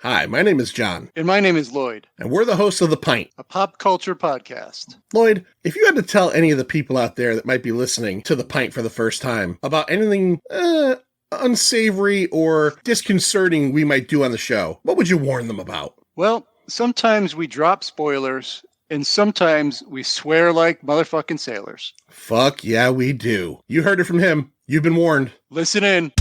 Hi, my name is John. And my name is Lloyd. And we're the hosts of The Pint, a pop culture podcast. Lloyd, if you had to tell any of the people out there that might be listening to The Pint for the first time about anything unsavory or disconcerting we might do on the show, what would you warn them about? Well, sometimes we drop spoilers, and sometimes we swear like motherfucking sailors. Fuck yeah, we do. You heard it from him. You've been warned. Listen in.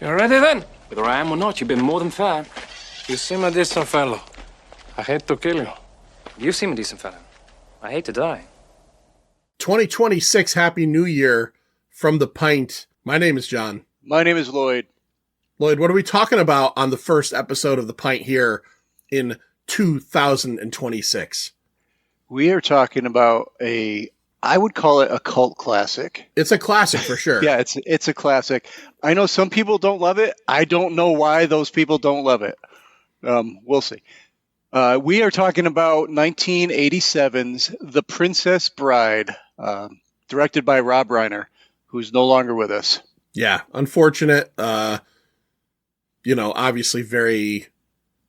You ready then? Whether I am or not, you've been more than fair. You seem a decent fellow. I hate to kill you. You seem a decent fellow. I hate to die. 2026 Happy New Year from The Pint. My name is John. My name is Lloyd. Lloyd, what are we talking about on the first episode of The Pint here in 2026? We are talking about I would call it a cult classic. It's a classic for sure. Yeah, it's a classic. I know some people don't love it. I don't know why those people don't love it. We'll see. We are talking about 1987's The Princess Bride, directed by Rob Reiner, who's no longer with us. Yeah, unfortunate. Obviously very,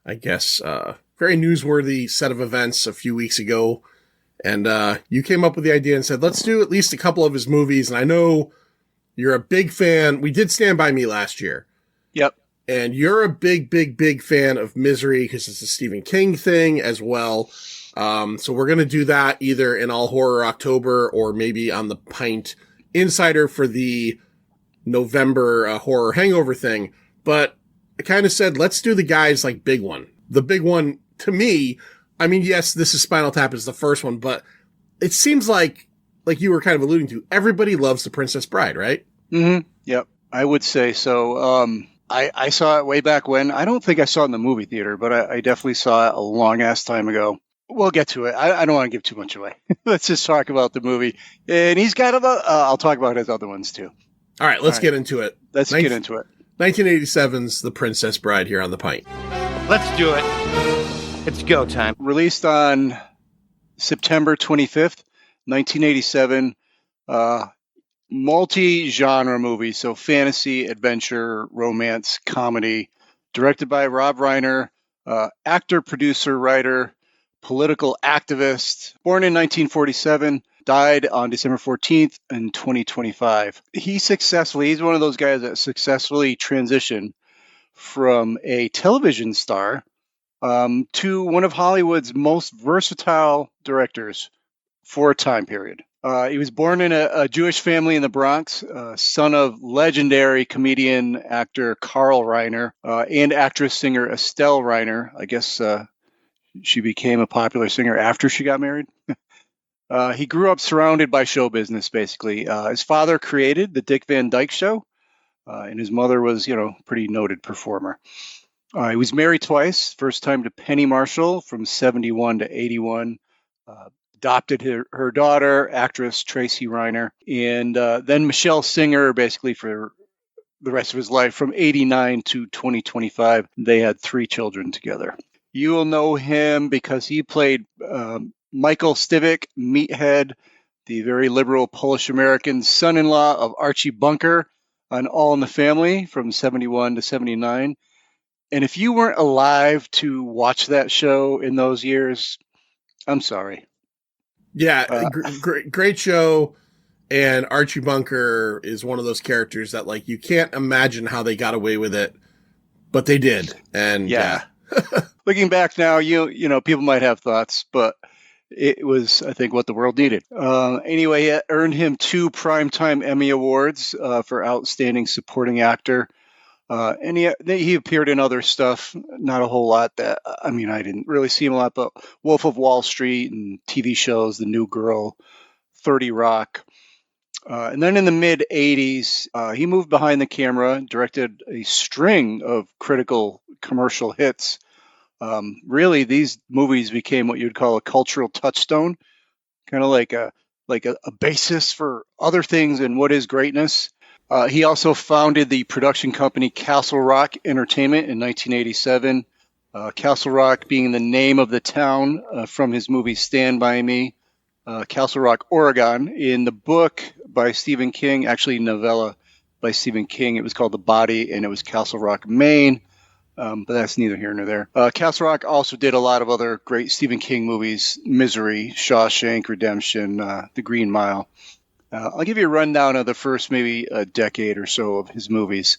very newsworthy set of events a few weeks ago. And you came up with the idea and said, let's do at least a couple of his movies. And I know you're a big fan. We did Stand By Me last year. Yep. And you're a big, big, big fan of Misery because it's a Stephen King thing as well. So we're going to do that either in All Horror October or maybe on the Pint Insider for the November horror hangover thing. But I kind of said, let's do the guy's like big one. The big one to me, I mean, yes, this is Spinal Tap is the first one, but it seems like you were kind of alluding to, everybody loves The Princess Bride, right? Mm-hmm. Yep, I would say so. I saw it way back when. I don't think I saw it in the movie theater, but I definitely saw it a long-ass time ago. We'll get to it. I don't want to give too much away. Let's just talk about the movie. And he's got I'll talk about his other ones, too. All right, let's get into it. Let's get into it. 1987's The Princess Bride here on The Pint. Let's do it. It's go time. Released on September 25th, 1987. Multi-genre movie, so fantasy, adventure, romance, comedy. Directed by Rob Reiner, actor, producer, writer, political activist. Born in 1947, died on December 14th in 2025. He's one of those guys that successfully transitioned from a television star to one of Hollywood's most versatile directors for a time period. He was born in a Jewish family in the Bronx, son of legendary comedian actor Carl Reiner and actress-singer Estelle Reiner. I guess she became a popular singer after she got married. He grew up surrounded by show business, basically. His father created the Dick Van Dyke Show, and his mother was, pretty noted performer. He was married twice. First time to Penny Marshall from 71 to 81. Adopted her daughter, actress Tracy Reiner, and then Michelle Singer, basically for the rest of his life, from 89 to 2025. They had 3 children together. You will know him because he played Michael Stivic, Meathead, the very liberal Polish-American son-in-law of Archie Bunker on All in the Family from 71 to 79. And if you weren't alive to watch that show in those years, I'm sorry. Yeah, great show. And Archie Bunker is one of those characters that, like, you can't imagine how they got away with it, but they did. And yeah. Looking back now, you know, people might have thoughts, but it was, I think, what the world needed. Anyway, it earned him 2 Primetime Emmy Awards for Outstanding Supporting Actor. And he appeared in other stuff, not a whole lot. I didn't really see him a lot, but Wolf of Wall Street and TV shows, The New Girl, 30 Rock. And then in the mid-'80s, he moved behind the camera, directed a string of critical commercial hits. Really, these movies became what you'd call a cultural touchstone, kind of like a basis for other things and what is greatness. He also founded the production company Castle Rock Entertainment in 1987. Castle Rock being the name of the town from his movie Stand By Me. Castle Rock, Oregon. In the book by Stephen King, actually novella by Stephen King, it was called The Body, and it was Castle Rock, Maine. But that's neither here nor there. Castle Rock also did a lot of other great Stephen King movies: Misery, Shawshank Redemption, The Green Mile. I'll give you a rundown of the first maybe a decade or so of his movies.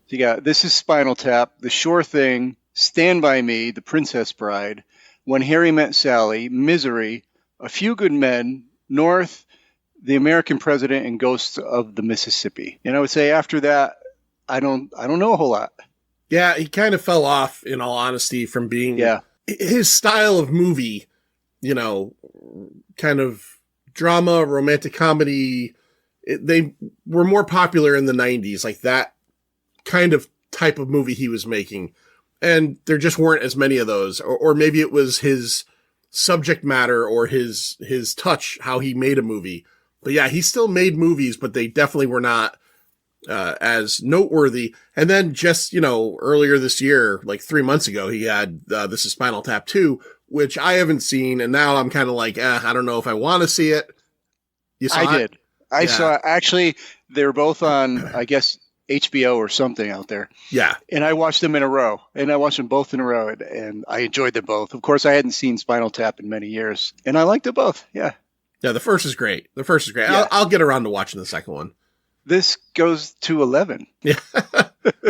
So you got This Is Spinal Tap, The Sure Thing, Stand By Me, The Princess Bride, When Harry Met Sally, Misery, A Few Good Men, North, The American President, and Ghosts of the Mississippi. And I would say after that, I don't know a whole lot. Yeah, he kind of fell off, in all honesty, from being his style of movie, kind of drama, romantic comedy. They were more popular in the 90s, like that kind of type of movie he was making. And there just weren't as many of those. Or maybe it was his subject matter or his touch, how he made a movie. But yeah, he still made movies, but they definitely were not as noteworthy. And then just, earlier this year, like 3 months ago, he had This Is Spinal Tap 2, which I haven't seen. And now I'm kind of like, I don't know if I want to see it. You saw I it? did. I saw, actually, they were both on, I guess, HBO or something out there. Yeah. And I watched them in a row. And I watched them both in a row. And I enjoyed them both. Of course, I hadn't seen Spinal Tap in many years. And I liked them both. Yeah. Yeah, the first is great. Yeah. I'll get around to watching the second one. This goes to 11. Yeah.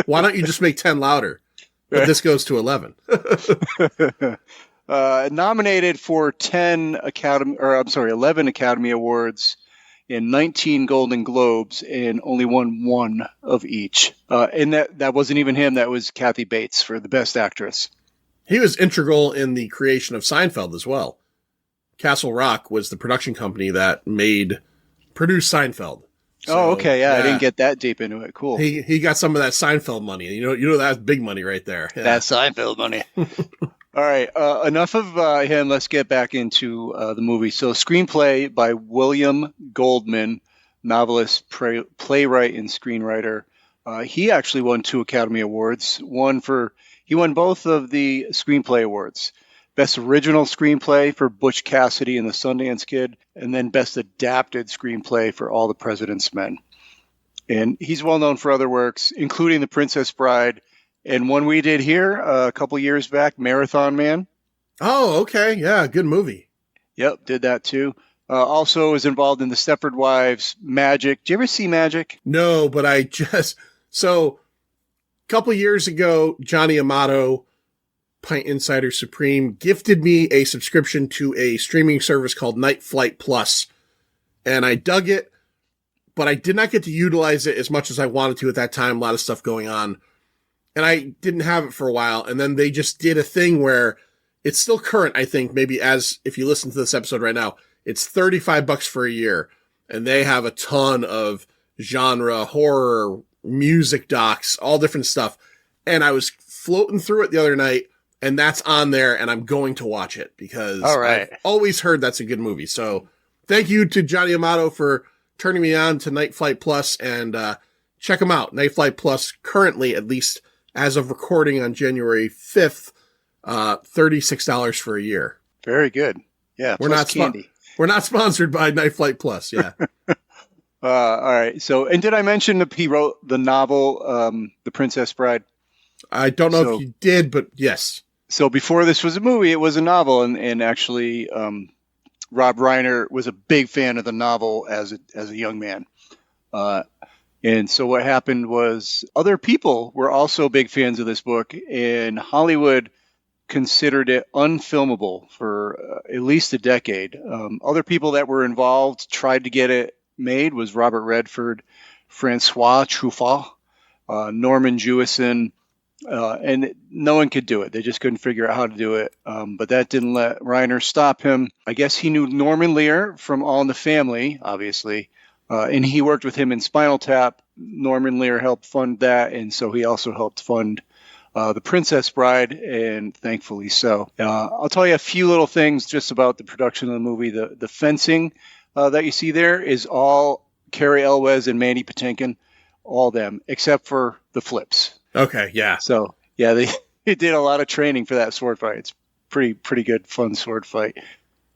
Why don't you just make 10 louder? But this goes to 11. Nominated for 11 Academy Awards and 19 Golden Globes, and only won one of each. And that wasn't even him. That was Kathy Bates for the Best Actress. He was integral in the creation of Seinfeld as well. Castle Rock was the production company that produced Seinfeld. So, okay. Yeah, I didn't get that deep into it. Cool. He got some of that Seinfeld money. You know that's big money right there. Yeah. That's Seinfeld money. All right. Enough of him. Let's get back into the movie. So, screenplay by William Goldman, novelist, playwright, and screenwriter. He actually won 2 Academy Awards. He won both of the screenplay awards. Best Original Screenplay for Butch Cassidy and the Sundance Kid, and then Best Adapted Screenplay for All the President's Men. And he's well known for other works, including The Princess Bride, and one we did here a couple years back, Marathon Man. Oh, okay. Yeah, good movie. Yep, did that too. Also was involved in The Stepford Wives, Magic. Did you ever see Magic? No, but a couple years ago, Johnny Amato, Pint Insider Supreme, gifted me a subscription to a streaming service called Night Flight Plus, and I dug it, but I did not get to utilize it as much as I wanted to at that time. A lot of stuff going on, and I didn't have it for a while, and then they just did a thing where it's still current, I think, maybe as if you listen to this episode right now, it's $35 for a year, and they have a ton of genre, horror, music docs, all different stuff, and I was floating through it the other night, and that's on there, and I'm going to watch it because I've always heard that's a good movie. So thank you to Johnny Amato for turning me on to Night Flight Plus, and check them out. Night Flight Plus, currently, at least as of recording on January 5th, $36 for a year. Very good. Yeah, we're not candy. We're not sponsored by Night Flight Plus, yeah. All right. So, and did I mention that he wrote the novel, The Princess Bride? I don't know if you did, but yes. So before this was a movie, it was a novel, and actually, Rob Reiner was a big fan of the novel as a young man. And so what happened was other people were also big fans of this book, and Hollywood considered it unfilmable for at least a decade. Other people that were involved tried to get it made was Robert Redford, Francois Truffaut, Norman Jewison. And no one could do it. They just couldn't figure out how to do it. But that didn't let Reiner stop him. I guess he knew Norman Lear from All in the Family, obviously. And he worked with him in Spinal Tap. Norman Lear helped fund that. And so he also helped fund The Princess Bride, and thankfully so. I'll tell you a few little things just about the production of the movie. The fencing that you see there is all Cary Elwes and Mandy Patinkin. all them, except for the flips. Okay, yeah. So yeah, they did a lot of training for that sword fight. It's pretty good, fun sword fight.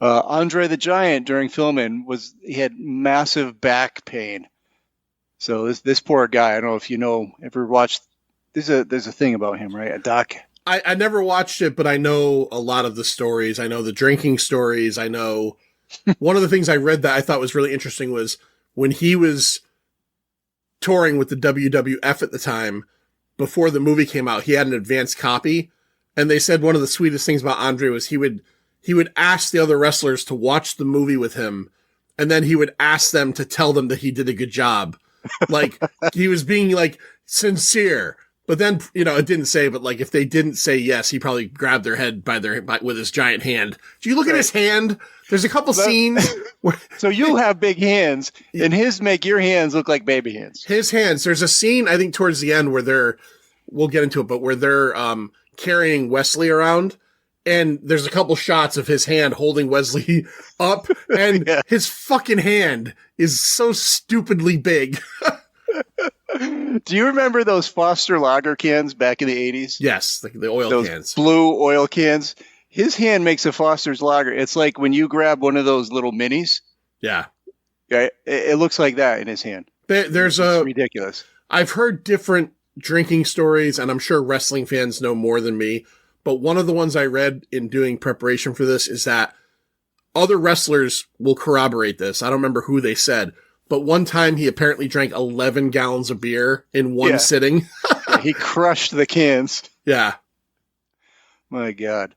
Andre the Giant during filming he had massive back pain. So this poor guy, I don't know if you know, ever watched. There's a thing about him, right? A doc. I never watched it, but I know a lot of the stories. I know the drinking stories. I know one of the things I read that I thought was really interesting was when he was touring with the WWF at the time, before the movie came out, he had an advanced copy. And they said one of the sweetest things about Andre was he would ask the other wrestlers to watch the movie with him. And then he would ask them to tell them that he did a good job. Like he was being like sincere. But then, it didn't say, but like if they didn't say yes, he probably grabbed their head with his giant hand. Do you look at his hand? There's a couple scenes where so you have big hands, and his make your hands look like baby hands. His hands. There's a scene I think towards the end where we'll get into it, but where they're carrying Wesley around, and there's a couple shots of his hand holding Wesley up, and his fucking hand is so stupidly big. Do you remember those Foster Lager cans back in the 80s? Yes, the oil those cans. Blue oil cans. His hand makes a Foster's Lager. It's like when you grab one of those little minis. Yeah. It looks like that in his hand. It's ridiculous. I've heard different drinking stories, and I'm sure wrestling fans know more than me, but one of the ones I read in doing preparation for this is that other wrestlers will corroborate this. I don't remember who they said, but one time he apparently drank 11 gallons of beer in one sitting. He crushed the cans. Yeah. My God.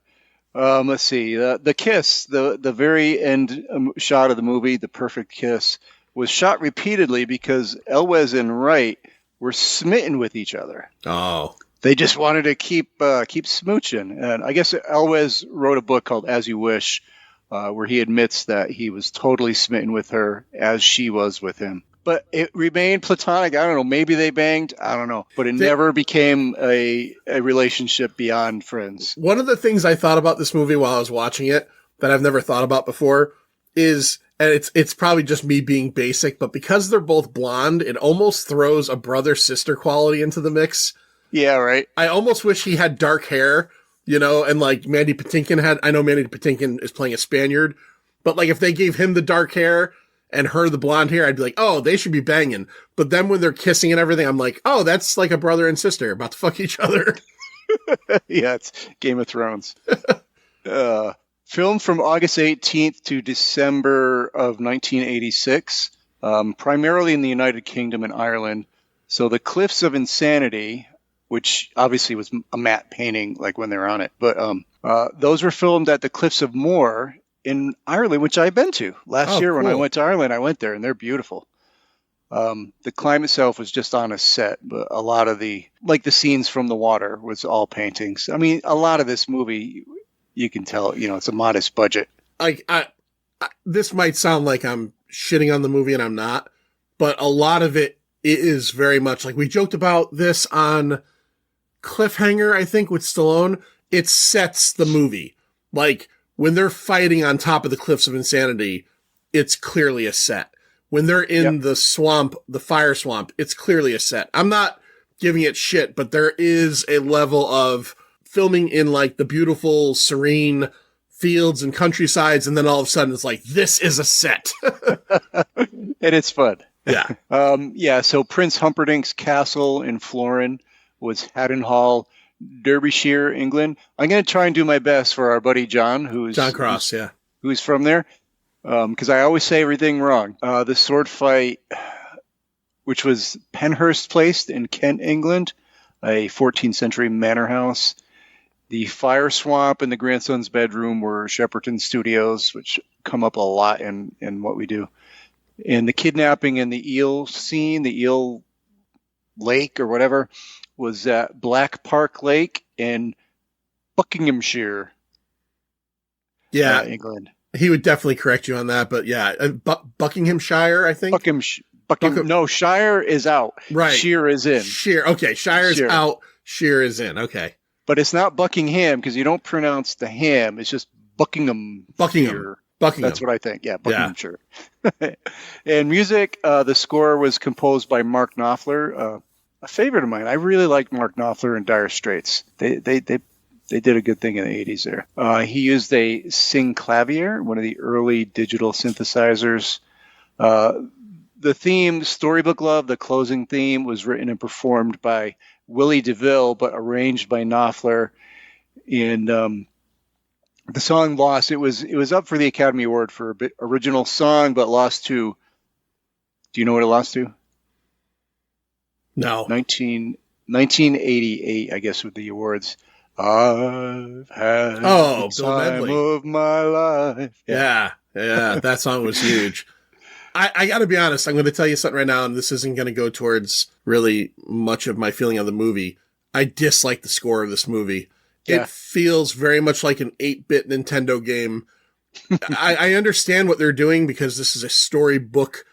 Let's see. The kiss, the very end shot of the movie, the perfect kiss, was shot repeatedly because Elwes and Wright were smitten with each other. Oh. They just wanted to keep smooching. And I guess Elwes wrote a book called As You Wish, where he admits that he was totally smitten with her as she was with him. But it remained platonic. I don't know. Maybe they banged. I don't know. But it never became a relationship beyond friends. One of the things I thought about this movie while I was watching it that I've never thought about before is, and it's probably just me being basic, but because they're both blonde, it almost throws a brother-sister quality into the mix. Yeah, right. I almost wish he had dark hair, and like Mandy Patinkin had. I know Mandy Patinkin is playing a Spaniard, but like if they gave him the dark hair and her the blonde hair, I'd be like, oh, they should be banging. But then when they're kissing and everything, I'm like, oh, that's like a brother and sister about to fuck each other. Yeah, it's Game of Thrones. Filmed from August 18th to December of 1986, primarily in the United Kingdom and Ireland. So the Cliffs of Insanity, which obviously was a matte painting, like when they're on it, but those were filmed at the Cliffs of Moher in Ireland, which I've been to last year. When I went to Ireland, I went there, and they're beautiful. The climb itself was just on a set, but a lot of the scenes from the water was all paintings. I mean, a lot of this movie, you can tell, it's a modest budget. This might sound like I'm shitting on the movie, and I'm not, but a lot of it is very much like we joked about this on Cliffhanger, I think, with Stallone. It sets the movie. Like, when they're fighting on top of the Cliffs of Insanity, it's clearly a set. When they're in the swamp, the fire swamp, it's clearly a set. I'm not giving it shit, but there is a level of filming in like the beautiful, serene fields and countrysides, and then all of a sudden it's like, this is a set. And it's fun. Yeah. So Prince Humperdinck's castle in Florin was Haddon Hall, Derbyshire, England. I'm going to try and do my best for our buddy John, John Cross, who's from there, because I always say everything wrong. The sword fight, which was Penhurst Place in Kent, England, a 14th century manor house. The fire swamp and the grandson's bedroom were Shepperton Studios, which come up a lot in what we do. And the kidnapping and the eel scene, the eel lake or whatever, was at Black Park Lake in Buckinghamshire, England. He would definitely correct you on that, but Buckinghamshire, I think. No, Shire is out. Right. Shear is in. Okay, Shire's out. Shear is in. Okay. But it's not Buckingham because you don't pronounce the ham. It's just Buckingham. Buckingham. That's what I think. Yeah, Buckinghamshire. And music, the score was composed by Mark Knopfler, a favorite of mine. I really liked Mark Knopfler and Dire Straits. They did a good thing in the 80s there. He used a Synclavier, one of the early digital synthesizers. The theme, Storybook Love, the closing theme, was written and performed by Willie DeVille, but arranged by Knopfler. And the song lost. It was up for the Academy Award for original song, but lost to. Do you know what it lost to? No. 1988, I guess, with the awards. I've had the time of my life. Yeah, that song was huge. I got to be honest. I'm going to tell you something right now, and this isn't going to go towards really much of my feeling of the movie. I dislike the score of this movie. Yeah. It feels very much like an 8-bit Nintendo game. I understand what they're doing because this is a storybook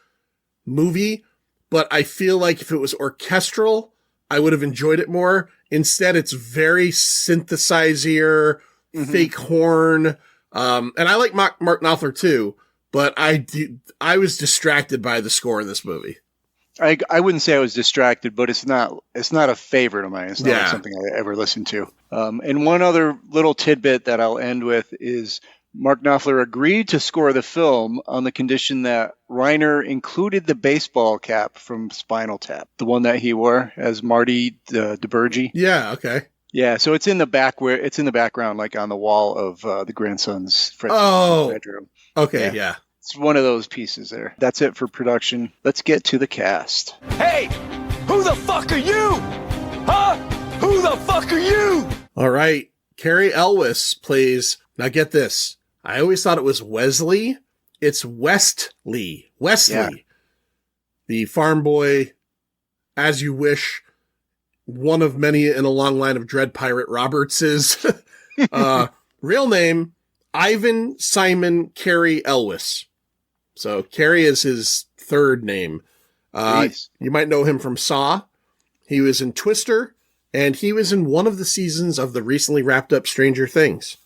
movie, but I feel like if it was orchestral, I would have enjoyed it more. Instead, it's very synthesizer, fake horn. And I like Mark Knopfler too, but I was distracted by the score in this movie. I wouldn't say I was distracted, but it's not a favorite of mine. It's not like something I ever listened to. And one other little tidbit that I'll end with is Mark Knopfler agreed to score the film on the condition that Reiner included the baseball cap from Spinal Tap, the one that he wore as Marty DeBurgi. Yeah, okay. Yeah, so it's in the background, like on the wall of the grandson's bedroom. Okay, yeah. It's one of those pieces there. That's it for production. Let's get to the cast. Hey, who the fuck are you? Huh? Who the fuck are you? All right. Cary Elwes plays, now get this, I always thought it was Wesley. It's Wesley. Yeah. The farm boy, as you wish, one of many in a long line of Dread Pirate Robertses. Real name, Ivan Simon Cary Elwes. So Cary is his third name. You might know him from Saw. He was in Twister, and he was in one of the seasons of the recently wrapped up Stranger Things.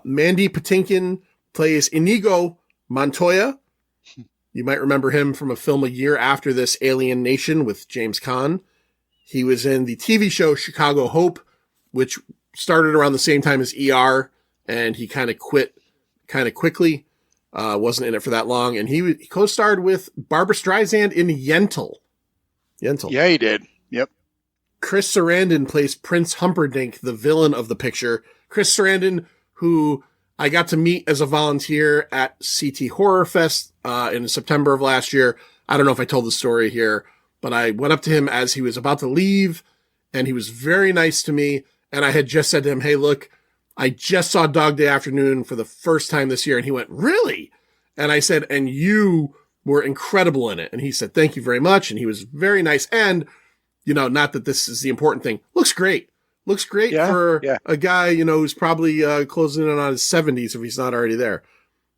Mandy Patinkin plays Inigo Montoya. You might remember him from a film a year after this, Alien Nation, with James Caan. He was in the TV show Chicago Hope, which started around the same time as ER, and he kind of quit kind of quickly. Wasn't in it for that long. And he co-starred with Barbra Streisand in Yentl. Yeah, he did. Yep. Chris Sarandon plays Prince Humperdinck, the villain of the picture. Chris Sarandon, who I got to meet as a volunteer at CT Horror Fest in September of last year. I don't know if I told the story here, but I went up to him as he was about to leave, and he was very nice to me. And I had just said to him, hey, look, I just saw Dog Day Afternoon for the first time this year. And he went, really? And I said, and you were incredible in it. And he said, thank you very much. And he was very nice. And, you know, not that this is the important thing. Looks great. Looks great for a guy, you know, who's probably closing in on his 70s if he's not already there.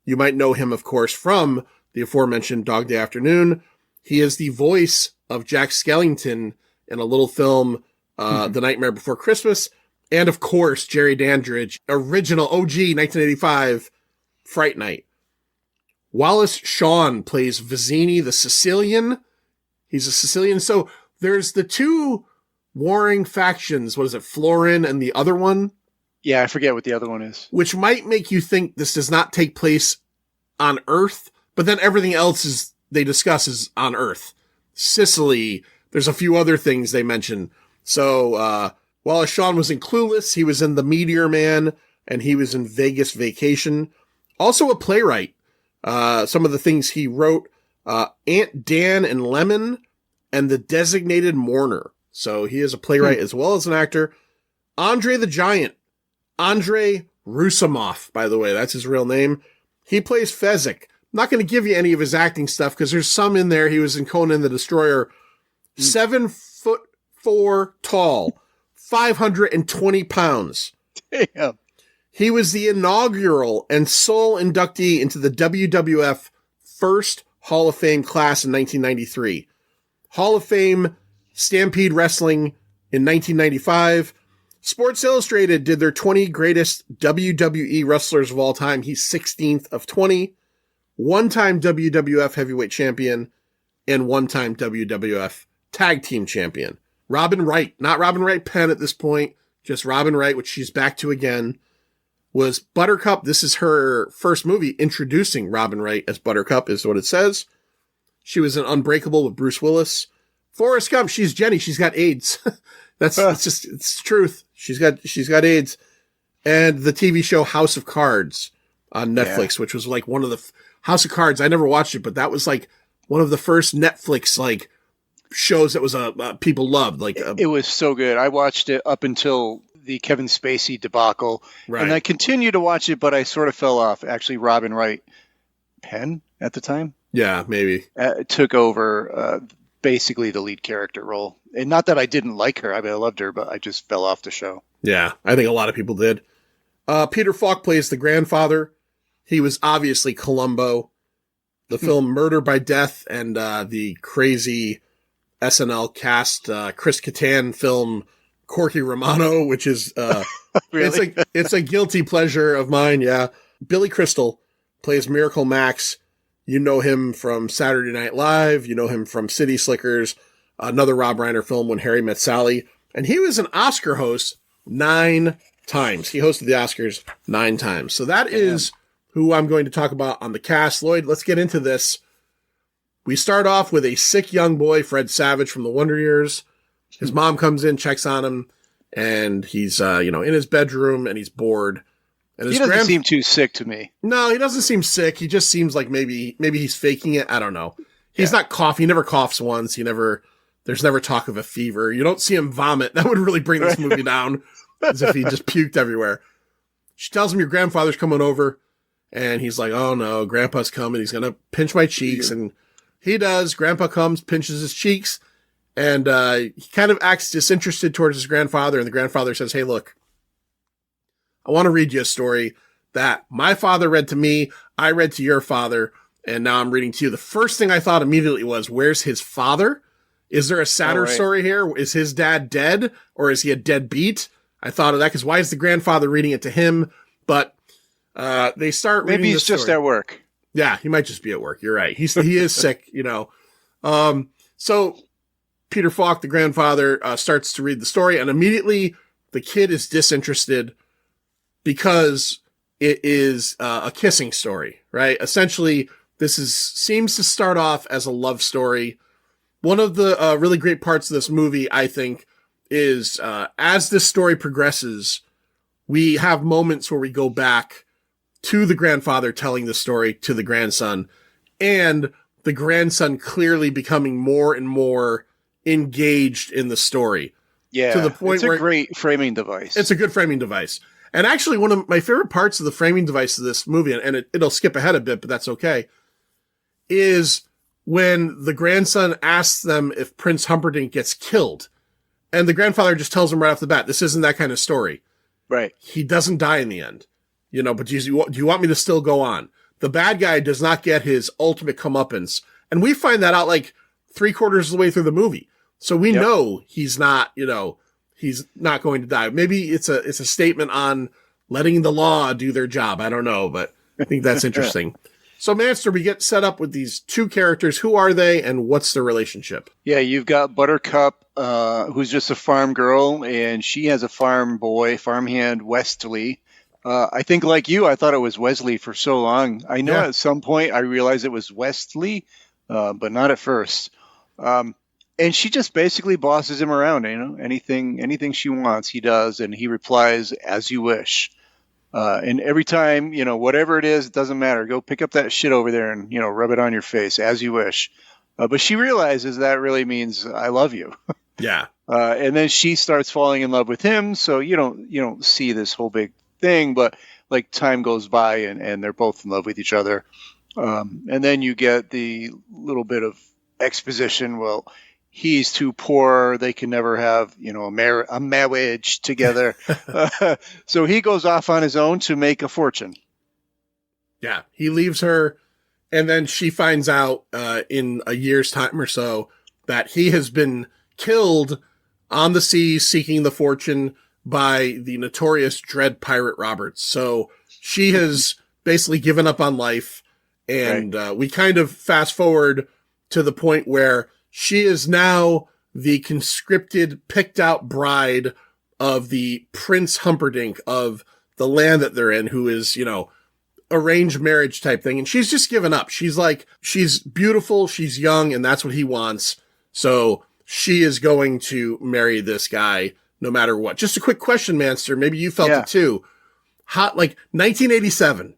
You might know him, of course, from the aforementioned Dog Day Afternoon. He is the voice of Jack Skellington in a little film, The Nightmare Before Christmas. And, of course, Jerry Dandridge, original OG 1985 Fright Night. Wallace Shawn plays Vizzini the Sicilian. He's a Sicilian. So there's the two warring factions. What is it, Florin and the other one? Yeah, I forget what the other one is. Which might make you think this does not take place on Earth, but then everything else they discuss is on Earth. Sicily, there's a few other things they mention. So, Wallace Shawn was in Clueless, he was in The Meteor Man, and he was in Vegas Vacation. Also a playwright. Some of the things he wrote, Aunt Dan and Lemon, and The Designated Mourner. So he is a playwright as well as an actor. Andre the Giant. Andre Rusimov, by the way, that's his real name. He plays Fezzik. I'm not going to give you any of his acting stuff because there's some in there. He was in Conan the Destroyer. 7'4" tall. 520 pounds. Damn. He was the inaugural and sole inductee into the WWF first Hall of Fame class in 1993. Hall of Fame Stampede Wrestling in 1995. Sports Illustrated did their 20 greatest WWE wrestlers of all time. He's 16th of 20. One-time WWF heavyweight champion and one-time WWF tag team champion. Robin Wright, not Robin Wright Penn at this point, just Robin Wright, which she's back to again, was Buttercup. This is her first movie introducing Robin Wright as Buttercup, is what it says. She was in Unbreakable with Bruce Willis. Forrest Gump, she's Jenny. She's got AIDS. It's the truth. She's got AIDS. And the TV show House of Cards on Netflix, which was like one of the House of Cards. I never watched it, but that was like one of the first Netflix like shows that was people loved. Like it was so good. I watched it up until the Kevin Spacey debacle, and I continued to watch it, but I sort of fell off. Actually, Robin Wright Penn at the time, maybe took over basically the lead character role. And not that I didn't like her. I mean, I loved her, but I just fell off the show. Yeah, I think a lot of people did. Peter Falk plays the grandfather. He was obviously Columbo. The film Murder by Death and the crazy SNL cast Chris Kattan film Corky Romano, which is Really? it's a guilty pleasure of mine. Yeah, Billy Crystal plays Miracle Max. You know him from Saturday Night Live. You know him from City Slickers, another Rob Reiner film, When Harry Met Sally, and he was an Oscar host 9 times. He hosted the Oscars 9 times. So that is who I'm going to talk about on the cast. Lloyd, let's get into this. We start off with a sick young boy, Fred Savage from the Wonder Years. His mom comes in, checks on him, and he's, in his bedroom and he's bored. And he doesn't seem too sick to me. No, he doesn't seem sick. He just seems like maybe he's faking it. I don't know. He's not coughing. He never coughs once. There's never talk of a fever. You don't see him vomit. That would really bring this movie down, as if he just puked everywhere. She tells him your grandfather's coming over, and he's like, oh no, grandpa's coming. He's going to pinch my cheeks. And he does. Grandpa comes, pinches his cheeks, and he kind of acts disinterested towards his grandfather. And the grandfather says, hey, look, I want to read you a story that my father read to me. I read to your father, and now I'm reading to you. The first thing I thought immediately was, where's his father? Is there a sadder story here? Is his dad dead, or is he a deadbeat? I thought of that, because why is the grandfather reading it to him? But they start reading. Maybe he's just at work. Yeah, he might just be at work. You're right. He is sick, So Peter Falk, the grandfather, starts to read the story, and immediately the kid is disinterested because it is a kissing story, right? Essentially, this seems to start off as a love story. One of the really great parts of this movie, I think, is as this story progresses, we have moments where we go back to the grandfather telling the story to the grandson, and the grandson clearly becoming more and more engaged in the story. Yeah, to the point it's a great framing device. It's a good framing device. And actually, one of my favorite parts of the framing device of this movie, and it'll skip ahead a bit, but that's okay, is when the grandson asks them if Prince Humperdinck gets killed. And the grandfather just tells him right off the bat, this isn't that kind of story. Right. He doesn't die in the end. But do you want me to still go on? The bad guy does not get his ultimate comeuppance. And we find that out like 3/4 of the way through the movie. So we know he's not, he's not going to die. Maybe it's a statement on letting the law do their job. I don't know, but I think that's interesting. So, Manster, we get set up with these 2 characters. Who are they, and what's their relationship? Yeah, you've got Buttercup, who's just a farm girl, and she has a farmhand, Wesley. I think, like you, I thought it was Wesley for so long. I know at some point I realized it was Wesley, but not at first. And she just basically bosses him around. Anything she wants, he does, and he replies, "As you wish." And every time, whatever it is, it doesn't matter. Go pick up that shit over there and, rub it on your face, as you wish. But she realizes that really means I love you. Yeah. And then she starts falling in love with him. So you don't see this whole big thing, but like time goes by and they're both in love with each other. And then you get the little bit of exposition. Well, he's too poor. They can never have, a marriage together. So he goes off on his own to make a fortune. Yeah. He leaves her, and then she finds out in a year's time or so that he has been killed on the sea seeking the fortune by the notorious Dread Pirate Roberts. So she has basically given up on life, and we kind of fast forward to the point where she is now the conscripted, picked out bride of the Prince Humperdinck of the land that they're in, who is, arranged marriage type thing. And she's just given up. She's like, she's beautiful, she's young, and that's what he wants. So she is going to marry this guy no matter what. Just a quick question, Manster. Maybe you felt it too. Hot, like 1987.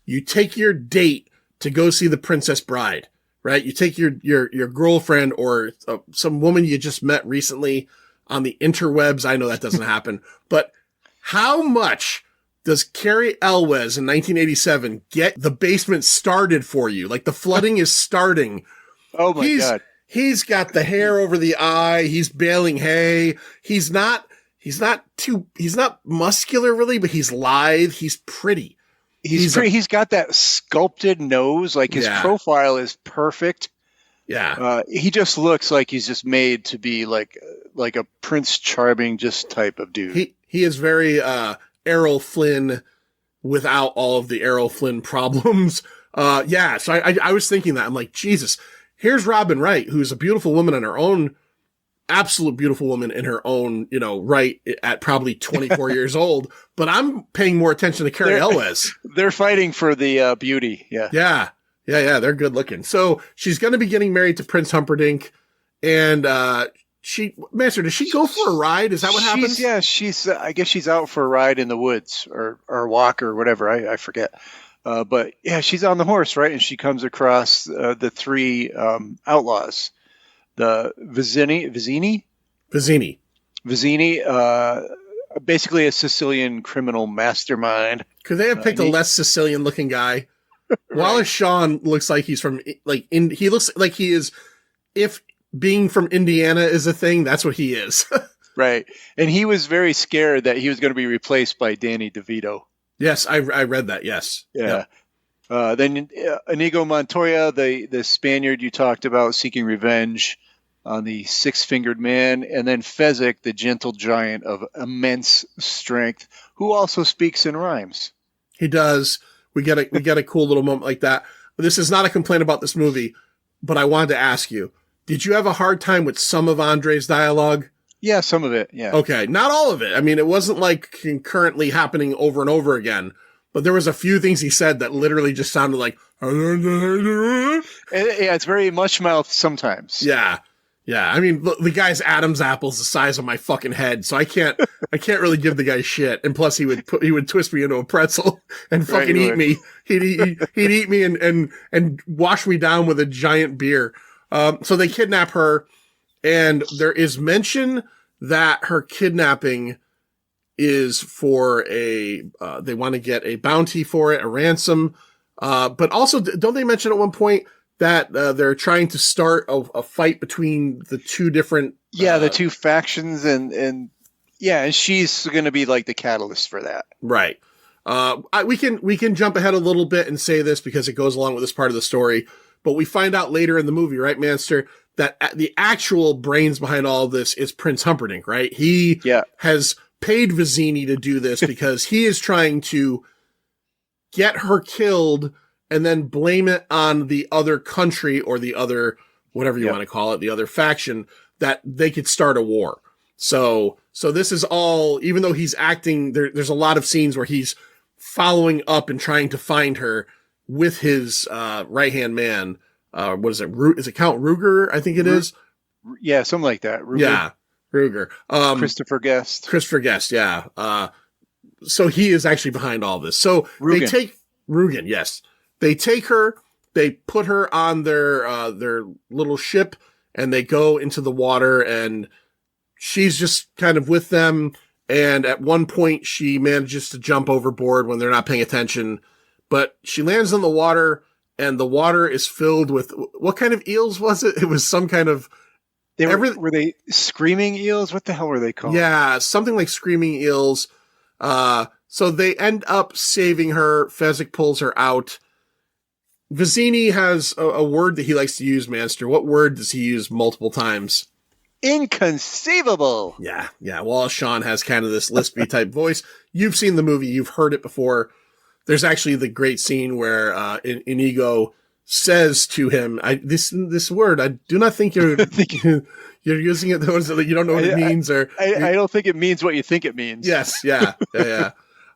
You take your date to go see The Princess Bride, right? You take your girlfriend or some woman you just met recently on the interwebs. I know that doesn't happen, but how much does Cary Elwes in 1987 get the basement started for you? Like the flooding is starting. Oh my God. He's got the hair over the eye. He's baling hay. He's not muscular really, but he's lithe. He's pretty. He's got that sculpted nose. Like his profile is perfect. Yeah. He just looks like he's just made to be like a Prince Charming just type of dude. He is very, Errol Flynn without all of the Errol Flynn problems. So I was thinking that. I'm like, Jesus, here's Robin Wright, who's a beautiful woman in her own, absolute beautiful woman in her own, right at probably 24 years old. But I'm paying more attention to Cary Elwes. They're fighting for the beauty. Yeah. Yeah. They're good looking. So she's going to be getting married to Prince Humperdinck. And, Master, does she go for a ride? Is that what happens? She's, I guess she's out for a ride in the woods or walk or whatever. I forget. But yeah, she's on the horse, right? And she comes across the three outlaws, the Vizzini, basically a Sicilian criminal mastermind. Could they have picked a less Sicilian looking guy? Right. Wallace Shawn looks like he's from he looks like he is, if being from Indiana is a thing, that's what he is. Right. And he was very scared that he was going to be replaced by Danny DeVito. Yes, I read that. Yes. Yeah. Then Inigo Montoya, the Spaniard you talked about, seeking revenge on the six-fingered man, and then Fezzik, the gentle giant of immense strength, who also speaks in rhymes. He does. We get a cool little moment like that. This is not a complaint about this movie, but I wanted to ask you, did you have a hard time with some of Andre's dialogue? Yeah, some of it, yeah. Okay, not all of it. I mean, it wasn't like concurrently happening over and over again, but there was a few things he said that literally just sounded like... Yeah, it's very mush-mouthed sometimes. Yeah. I mean, the guy's Adam's apple's the size of my fucking head, so I can't really give the guy shit. And plus, he would twist me into a pretzel and fucking eat me. He'd eat me and wash me down with a giant beer. So they kidnap her, and there is mention that her kidnapping is for they want to get a bounty for it, a ransom. But also, don't they mention at one point that they're trying to start a fight between the two different... the two factions, and she's going to be like the catalyst for that. Right. We can jump ahead a little bit and say this because it goes along with this part of the story, but we find out later in the movie, right, Manster, that the actual brains behind all of this is Prince Humperdinck, right? He has paid Vizzini to do this because he is trying to get her killed and then blame it on the other country or the other, whatever you want to call it, the other faction, that they could start a war. So this is all, even though he's acting, there's a lot of scenes where he's following up and trying to find her with his right-hand man. What is it? Is it Count Ruger? I think it is. Yeah, something like that. Ruger. Yeah, Ruger. Christopher Guest. Yeah. So he is actually behind all this. So Rugen. They take Rugen, yes. They take her, they put her on their little ship, and they go into the water, and she's just kind of with them. And at one point, she manages to jump overboard when they're not paying attention, but she lands in the water, and the water is filled with, what kind of eels was it? It was some kind of... Were they screaming eels? What the hell were they called? Yeah, something like screaming eels. So they end up saving her. Fezzik pulls her out. Vizzini has a word that he likes to use, Manster. What word does he use multiple times? Inconceivable. Yeah. Wallace Shawn has kind of this lispy type voice. You've seen the movie. You've heard it before. There's actually the great scene where Inigo says to him, this word, I do not think you're you're using it. You don't know what it means. I don't think it means what you think it means. Yes. Yeah.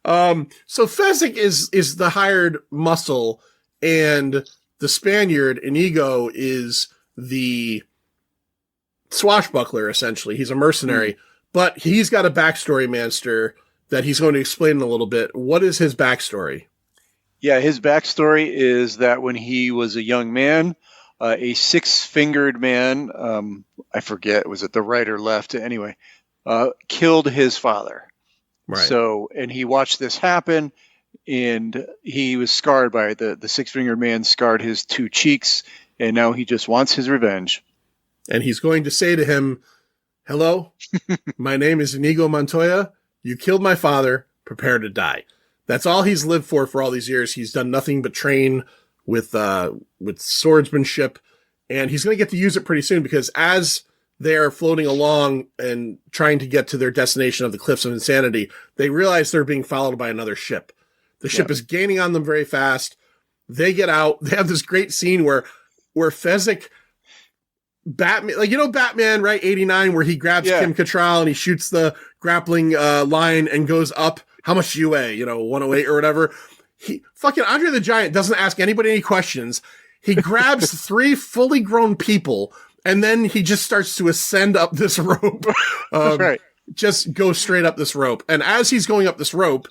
So Fezzik is the hired muscle, and the Spaniard, Inigo, is the swashbuckler, essentially. He's a mercenary, but he's got a backstory, Manster, that he's going to explain in a little bit. What is his backstory? Yeah, his backstory is that when he was a young man, a six-fingered man, I forget, was it the right or left? Anyway, killed his father. Right. So, and he watched this happen, and he was scarred by the six-fingered man, scarred his two cheeks, and now he just wants his revenge. And he's going to say to him, hello, my name is Inigo Montoya. You killed my father. Prepare to die. That's all he's lived for all these years. He's done nothing but train with swordsmanship, and he's going to get to use it pretty soon, because as they're floating along and trying to get to their destination of the Cliffs of Insanity, they realize they're being followed by another ship. The ship is gaining on them very fast. They get out. They have this great scene where Fezzik, Batman, Batman, right? 89, where he grabs Kim Cattrall and he shoots the grappling line and goes up. How much do you weigh? 108 or whatever. Fucking Andre the Giant doesn't ask anybody any questions. He grabs three fully grown people, and then he just starts to ascend up this rope. Right. Just go straight up this rope. And as he's going up this rope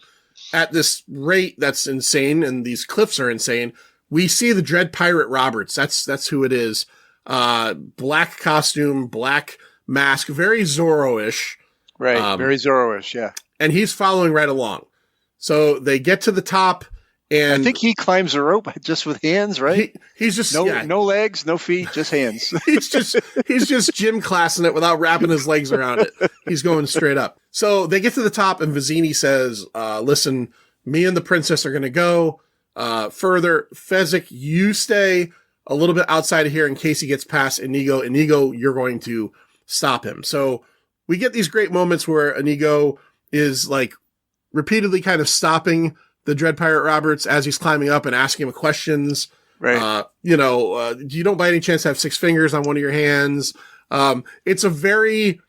at this rate that's insane, and these cliffs are insane, we see the Dread Pirate Roberts. That's who it is. Black costume, black mask, very Zorro-ish. Right. Very Zorro-ish. Yeah. And he's following right along. So they get to the top, and I think he climbs the rope just with hands, right? He's just no legs, no feet, just hands. he's just gym classing it without wrapping his legs around it. He's going straight up. So they get to the top, and Vizzini says, listen, me and the princess are going to go further. Fezzik, you stay a little bit outside of here in case he gets past Inigo. Inigo, you're going to stop him. So we get these great moments where Inigo is like repeatedly kind of stopping the Dread Pirate Roberts as he's climbing up and asking him questions. Right. You don't by any chance have six fingers on one of your hands. It's a very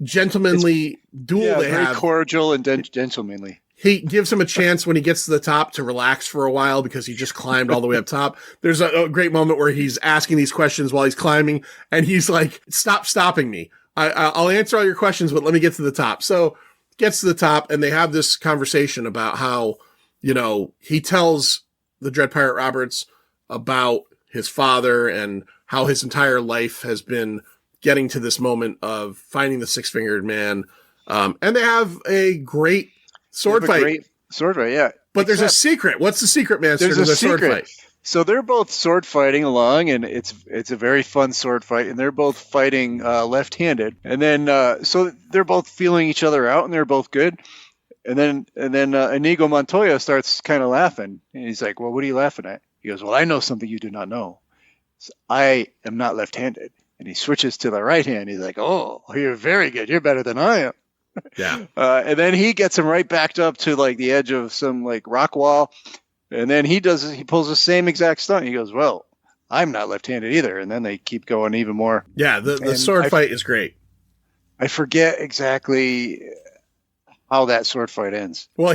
gentlemanly duel they very have. Cordial and gentlemanly. He gives him a chance when he gets to the top to relax for a while because he just climbed all the way up top. There's a great moment where he's asking these questions while he's climbing, and he's like, stop stopping me. I'll answer all your questions, but let me get to the top. So gets to the top, and they have this conversation about how, he tells the Dread Pirate Roberts about his father and how his entire life has been getting to this moment of finding the six-fingered man. And they have a great sword fight. Great sword fight, yeah. But there's a secret. What's the secret, Manster? There's a sword secret. Fight? So they're both sword fighting along, and it's a very fun sword fight, and they're both fighting left-handed. And then so they're both feeling each other out, and they're both good. And then Inigo Montoya starts kind of laughing, and he's like, "Well, what are you laughing at?" He goes, "Well, I know something you do not know. So I am not left-handed." And he switches to the right hand. He's like, "Oh, you're very good. You're better than I am." Yeah. And then he gets him right backed up to like the edge of some like rock wall. And then he pulls the same exact stunt. He goes, "Well, I'm not left-handed either." And then they keep going even more. Yeah, the sword fight is great. I forget exactly how that sword fight ends. Well,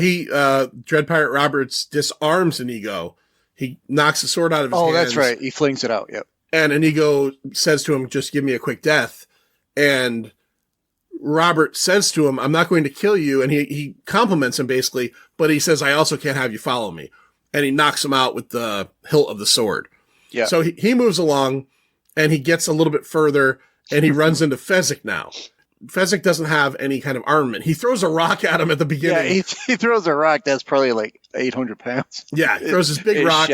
Dread Pirate Roberts disarms Inigo. He knocks the sword out of his hands. Oh, that's right. He flings it out. Yep. And Inigo says to him, "Just give me a quick death." And Robert says to him, "I'm not going to kill you." And he compliments him basically, but he says, "I also can't have you follow me." And he knocks him out with the hilt of the sword. Yeah. So he moves along, and he gets a little bit further, and he runs into Fezzik now. Fezzik doesn't have any kind of armament. He throws a rock at him at the beginning. Yeah, he throws a rock that's probably like 800 pounds. Yeah, he throws this big rock.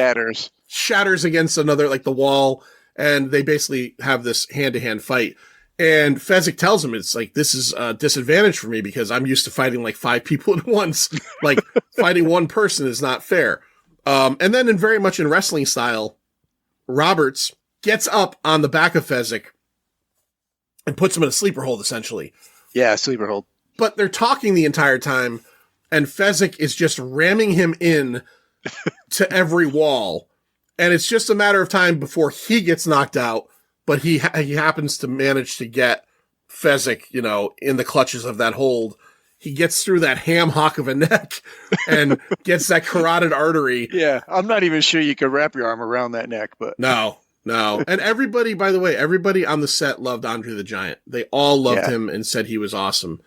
Shatters against another, like the wall, and they basically have this hand-to-hand fight. And Fezzik tells him, it's like, this is a disadvantage for me because I'm used to fighting like 5 people at once. Like, fighting one person is not fair. And then very much in wrestling style, Roberts gets up on the back of Fezzik and puts him in a sleeper hold, essentially. Yeah, sleeper hold. But they're talking the entire time, and Fezzik is just ramming him in to every wall. And it's just a matter of time before he gets knocked out, but he happens to manage to get Fezzik, you know, in the clutches of that hold. He gets through that ham hock of a neck and gets that carotid artery. Yeah, I'm not even sure you could wrap your arm around that neck, but No. And everybody, by the way, everybody on the set loved Andre the Giant. They all loved him and said he was awesome.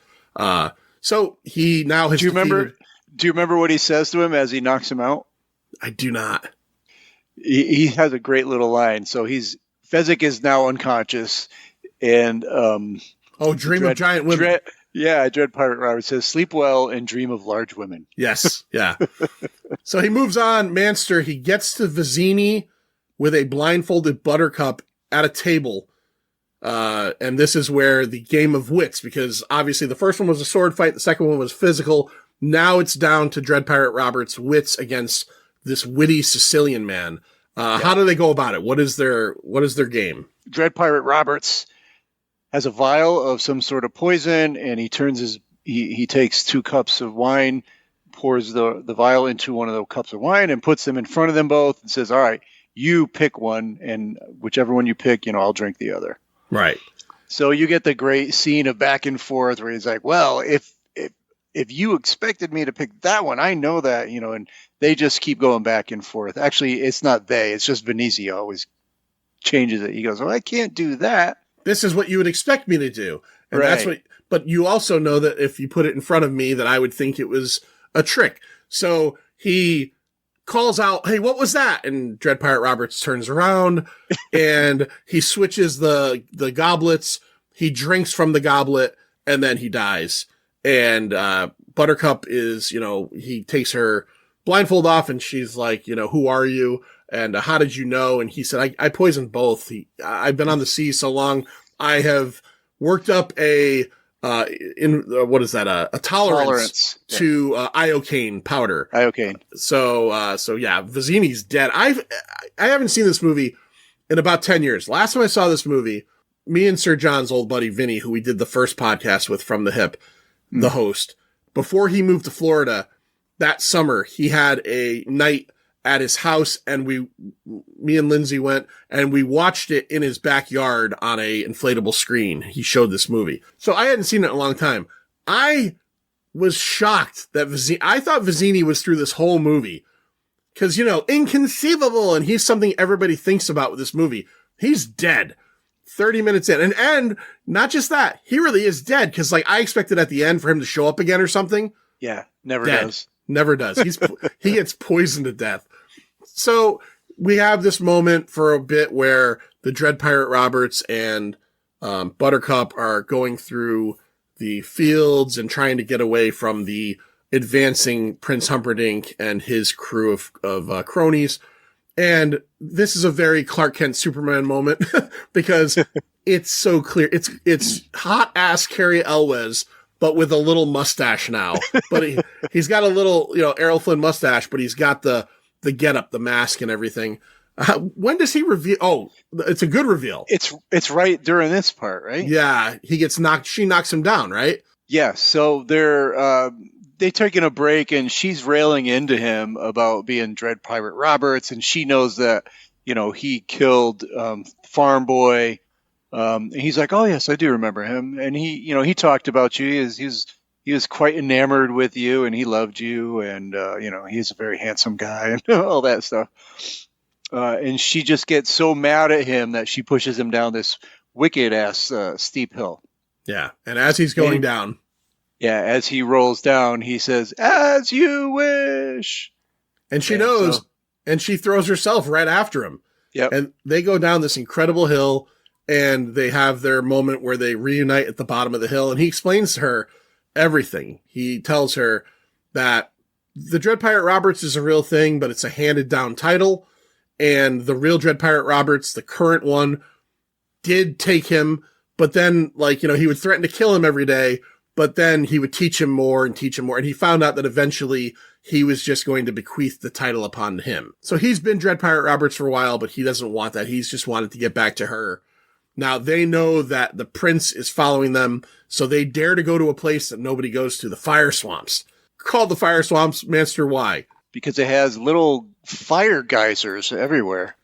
So he now has. Do you remember what he says to him as he knocks him out? I do not. He has a great little line. So Fezzik is now unconscious, and dream of giant women. Dread Pirate Robert says, "Sleep well and dream of large women." Yes, yeah. So he moves on. Manster, he gets to Vizzini with a blindfolded Buttercup at a table. And this is where the game of wits, because obviously the first one was a sword fight, the second one was physical. Now it's down to Dread Pirate Robert's wits against this witty Sicilian man. How do they go about it? What is their game? Dread Pirate Roberts has a vial of some sort of poison, and he takes 2 cups of wine, pours the vial into one of the cups of wine, and puts them in front of them both, and says, "All right, you pick one, and whichever one you pick, I'll drink the other." Right. So you get the great scene of back and forth where he's like, "Well, if you expected me to pick that one, I know that, and they just keep going back and forth. Actually, it's not they, it's just Venezia always changes it. He goes, "Well, I can't do that." This is what you would expect me to do. And right. But you also know that if you put it in front of me, that I would think it was a trick. So he calls out, "Hey, what was that?" And Dread Pirate Roberts turns around and he switches the goblets. He drinks from the goblet and then he dies. And Buttercup is, he takes her blindfold off and she's like, "Who are you? And how did you know?" And he said, I poisoned both. I've been on the sea so long. I have worked up a tolerance to iocane powder. Iocane. So yeah, Vizzini's dead. I haven't seen this movie in about 10 years. Last time I saw this movie, me and Sir John's old buddy Vinny, who we did the first podcast with from the hip, the host, before he moved to Florida that summer, he had a night at his house, and me and Lindsay went and we watched it in his backyard on a inflatable screen. He showed this movie. So I hadn't seen it in a long time. I was shocked that I thought Vizzini was through this whole movie. Cause, inconceivable. And he's something everybody thinks about with this movie. He's dead 30 minutes in. And not just that, he really is dead. Cause I expected at the end for him to show up again or something. Yeah. Never Dead. does. Never does. He gets poisoned to death. So we have this moment for a bit where the Dread Pirate Roberts and Buttercup are going through the fields and trying to get away from the advancing Prince Humperdinck and his crew of cronies. And this is a very Clark Kent Superman moment because it's so clear. It's hot ass Cary Elwes, but with a little mustache now. But he's got a little, Errol Flynn mustache, but he's got the getup, the mask and everything. When does he reveal? Oh, it's a good reveal. It's right during this part, right? Yeah. He gets knocked. She knocks him down, right? Yeah. So they're taking a break and she's railing into him about being Dread Pirate Roberts. And she knows that, he killed Farm Boy. And he's like, "Oh yes, I do remember him." And he talked about you. He was quite enamored with you, and he loved you, and he's a very handsome guy, and all that stuff. And she just gets so mad at him that she pushes him down this wicked ass steep hill. Yeah, and as he's going down, as he rolls down, he says, "As you wish," and she knows, and she throws herself right after him. Yep. And they go down this incredible hill, and they have their moment where they reunite at the bottom of the hill, and he explains to her everything. He tells her that the Dread Pirate Roberts is a real thing, but it's a handed down title. And the real Dread Pirate Roberts, the current one, did take him, but then he would threaten to kill him every day, but then he would teach him more and teach him more. And he found out that eventually he was just going to bequeath the title upon him. So he's been Dread Pirate Roberts for a while, but he doesn't want that. He's just wanted to get back to her. Now they know that the prince is following them, so they dare to go to a place that nobody goes to, the fire swamps. Called the fire swamps, Manster, why? Because it has little fire geysers everywhere.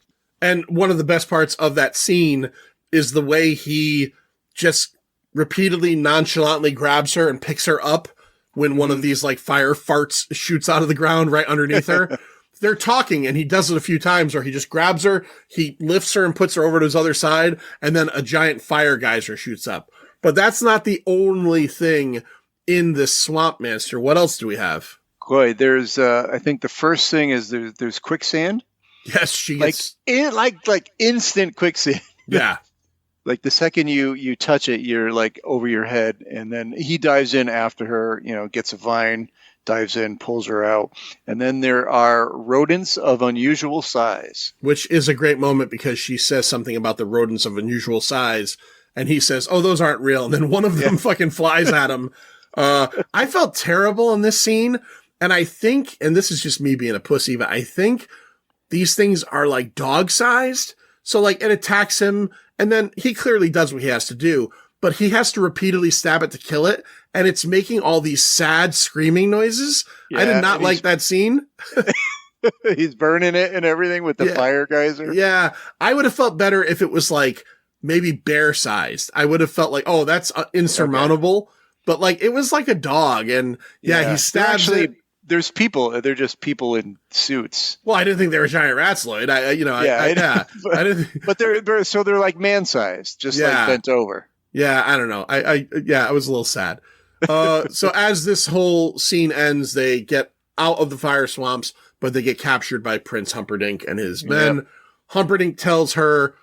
And one of the best parts of that scene is the way he just repeatedly, nonchalantly grabs her and picks her up when one of these like fire farts shoots out of the ground right underneath her. They're talking and he does it a few times where he just grabs her, he lifts her and puts her over to his other side, and then a giant fire geyser shoots up. But that's not the only thing in this swamp, Manster. What else do we have? Boy, there's I think the first thing is there's quicksand. Yes, she Like gets... like instant quicksand. Yeah. Like the second you touch it, you're like over your head, and then he dives in after her, gets a vine, dives in, pulls her out. And then there are rodents of unusual size. Which is a great moment because she says something about the rodents of unusual size, and he says, oh, those aren't real. And then one of them fucking flies at him. I felt terrible in this scene, and I think, and this is just me being a pussy, but I think these things are like dog-sized. So like it attacks him, and then he clearly does what he has to do, but he has to repeatedly stab it to kill it, and it's making all these sad screaming noises. I did not like that scene. He's burning it and everything with the fire geyser. Yeah, I would have felt better if it was like maybe bear-sized. I would have felt like, oh, that's insurmountable. Okay. But like it was like a dog, and he stabs it. There's people. They're just people in suits. Well, I didn't think they were giant rats, Lloyd. I didn't. But they're like man-sized, just like bent over. Yeah, I don't know. I was a little sad. So as this whole scene ends, they get out of the fire swamps, but they get captured by Prince Humperdinck and his men. Yep. Humperdinck tells her,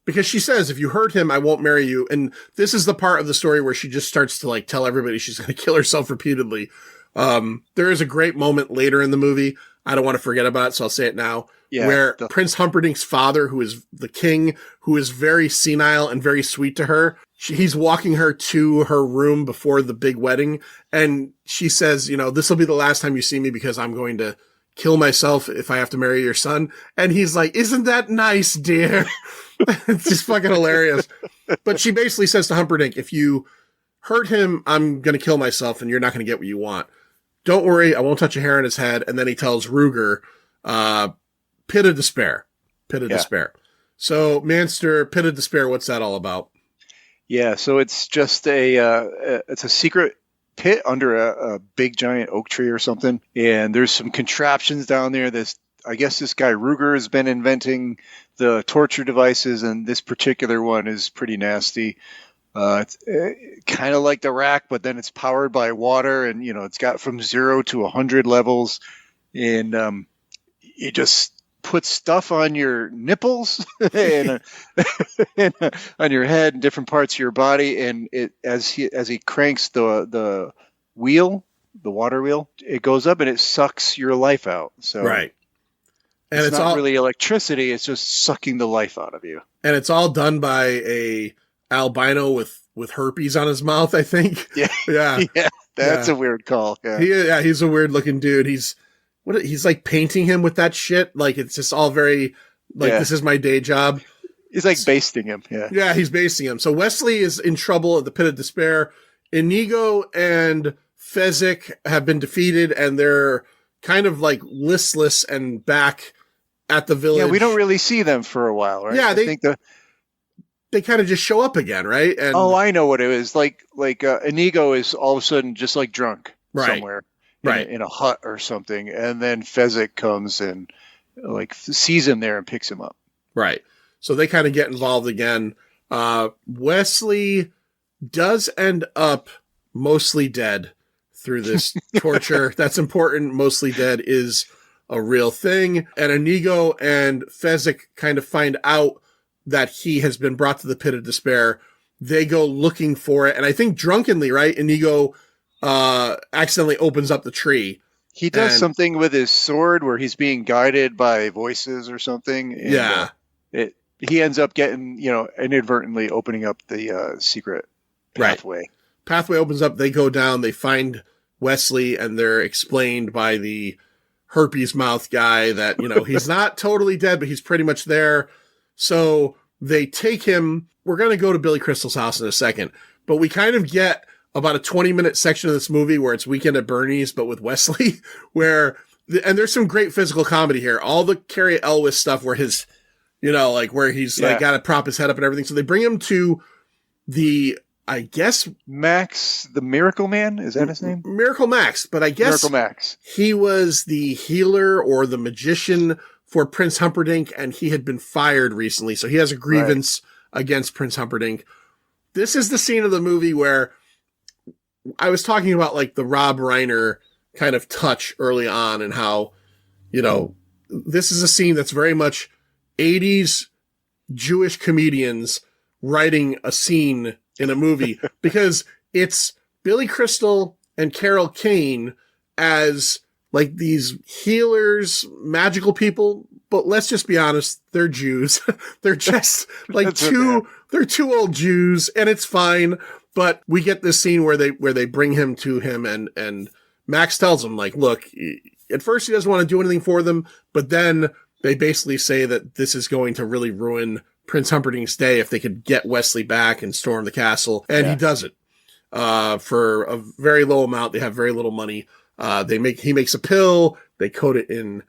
because she says, if you hurt him, I won't marry you. And this is the part of the story where she just starts to like tell everybody she's going to kill herself repeatedly. There is a great moment later in the movie. I don't want to forget about it, so I'll say it now. Yeah, where Prince Humperdinck's father, who is the king, who is very senile and very sweet to her, he's walking her to her room before the big wedding. And she says, this will be the last time you see me because I'm going to kill myself if I have to marry your son. And he's like, isn't that nice, dear? It's just fucking hilarious. But she basically says to Humperdinck, if you hurt him, I'm going to kill myself and you're not going to get what you want. Don't worry, I won't touch a hair on his head. And then he tells Ruger, Pit of Despair. Pit of Despair. So, Manster, Pit of Despair, what's that all about? Yeah, so it's just it's a secret pit under a big giant oak tree or something. And there's some contraptions down there. I guess this guy Ruger has been inventing the torture devices, and this particular one is pretty nasty. It's kind of like the rack, but then it's powered by water, and it's got from 0 to 100 levels, and it just puts stuff on your nipples and on your head and different parts of your body, and it as he cranks the wheel, the water wheel, it goes up and it sucks your life out. So right. And it's not really electricity, it's just sucking the life out of you. And it's all done by a albino with herpes on his mouth, I think. Yeah. That's a weird call. He's a weird looking dude. He's like painting him with that shit. Like it's just all very like this is my day job. He's like basting him. Yeah, he's basting him. So Wesley is in trouble at the Pit of Despair. Inigo and Fezzik have been defeated, and they're kind of like listless and back at the village. Yeah, we don't really see them for a while, right? Yeah, they kind of just show up again, right? And I know what it is. Like Inigo is all of a sudden just like drunk somewhere, in a hut or something, and then Fezzik comes and like sees him there and picks him up. Right. So they kind of get involved again. Wesley does end up mostly dead through this torture. That's important. Mostly dead is a real thing. And Inigo and Fezzik kind of find out that he has been brought to the Pit of Despair. They go looking for it. And I think drunkenly, right? Inigo accidentally opens up the tree. He does something with his sword where he's being guided by voices or something. And, he ends up getting, inadvertently opening up the secret pathway. Right. Pathway opens up. They go down. They find Wesley, and they're explained by the herpes mouth guy that, he's not totally dead, but he's pretty much there. So they take him. We're going to go to Billy Crystal's house in a second, but we kind of get about a 20-minute section of this movie where it's Weekend at Bernie's, but with Wesley, and there's some great physical comedy here. All the Cary Elwes stuff where his, like where he's like got to prop his head up and everything. So they bring him to I guess Max, the Miracle Man, is that his name? Miracle Max, but I guess Miracle Max. He was the healer or the magician for Prince Humperdinck, and he had been fired recently, so he has a grievance against Prince Humperdinck. This is the scene of the movie where I was talking about like the Rob Reiner kind of touch early on, and how, this is a scene that's very much 80s Jewish comedians writing a scene in a movie, because it's Billy Crystal and Carol Kane as like these healers, magical people, but let's just be honest, they're Jews. They're just like they're two old Jews, and it's fine. But we get this scene where they bring him to him, and Max tells him, like, look, at first he doesn't want to do anything for them, but then they basically say that this is going to really ruin Prince Humperdinck's day if they could get Wesley back and storm the castle. And he does it, for a very low amount. They have very little money. He makes a pill, they coat it in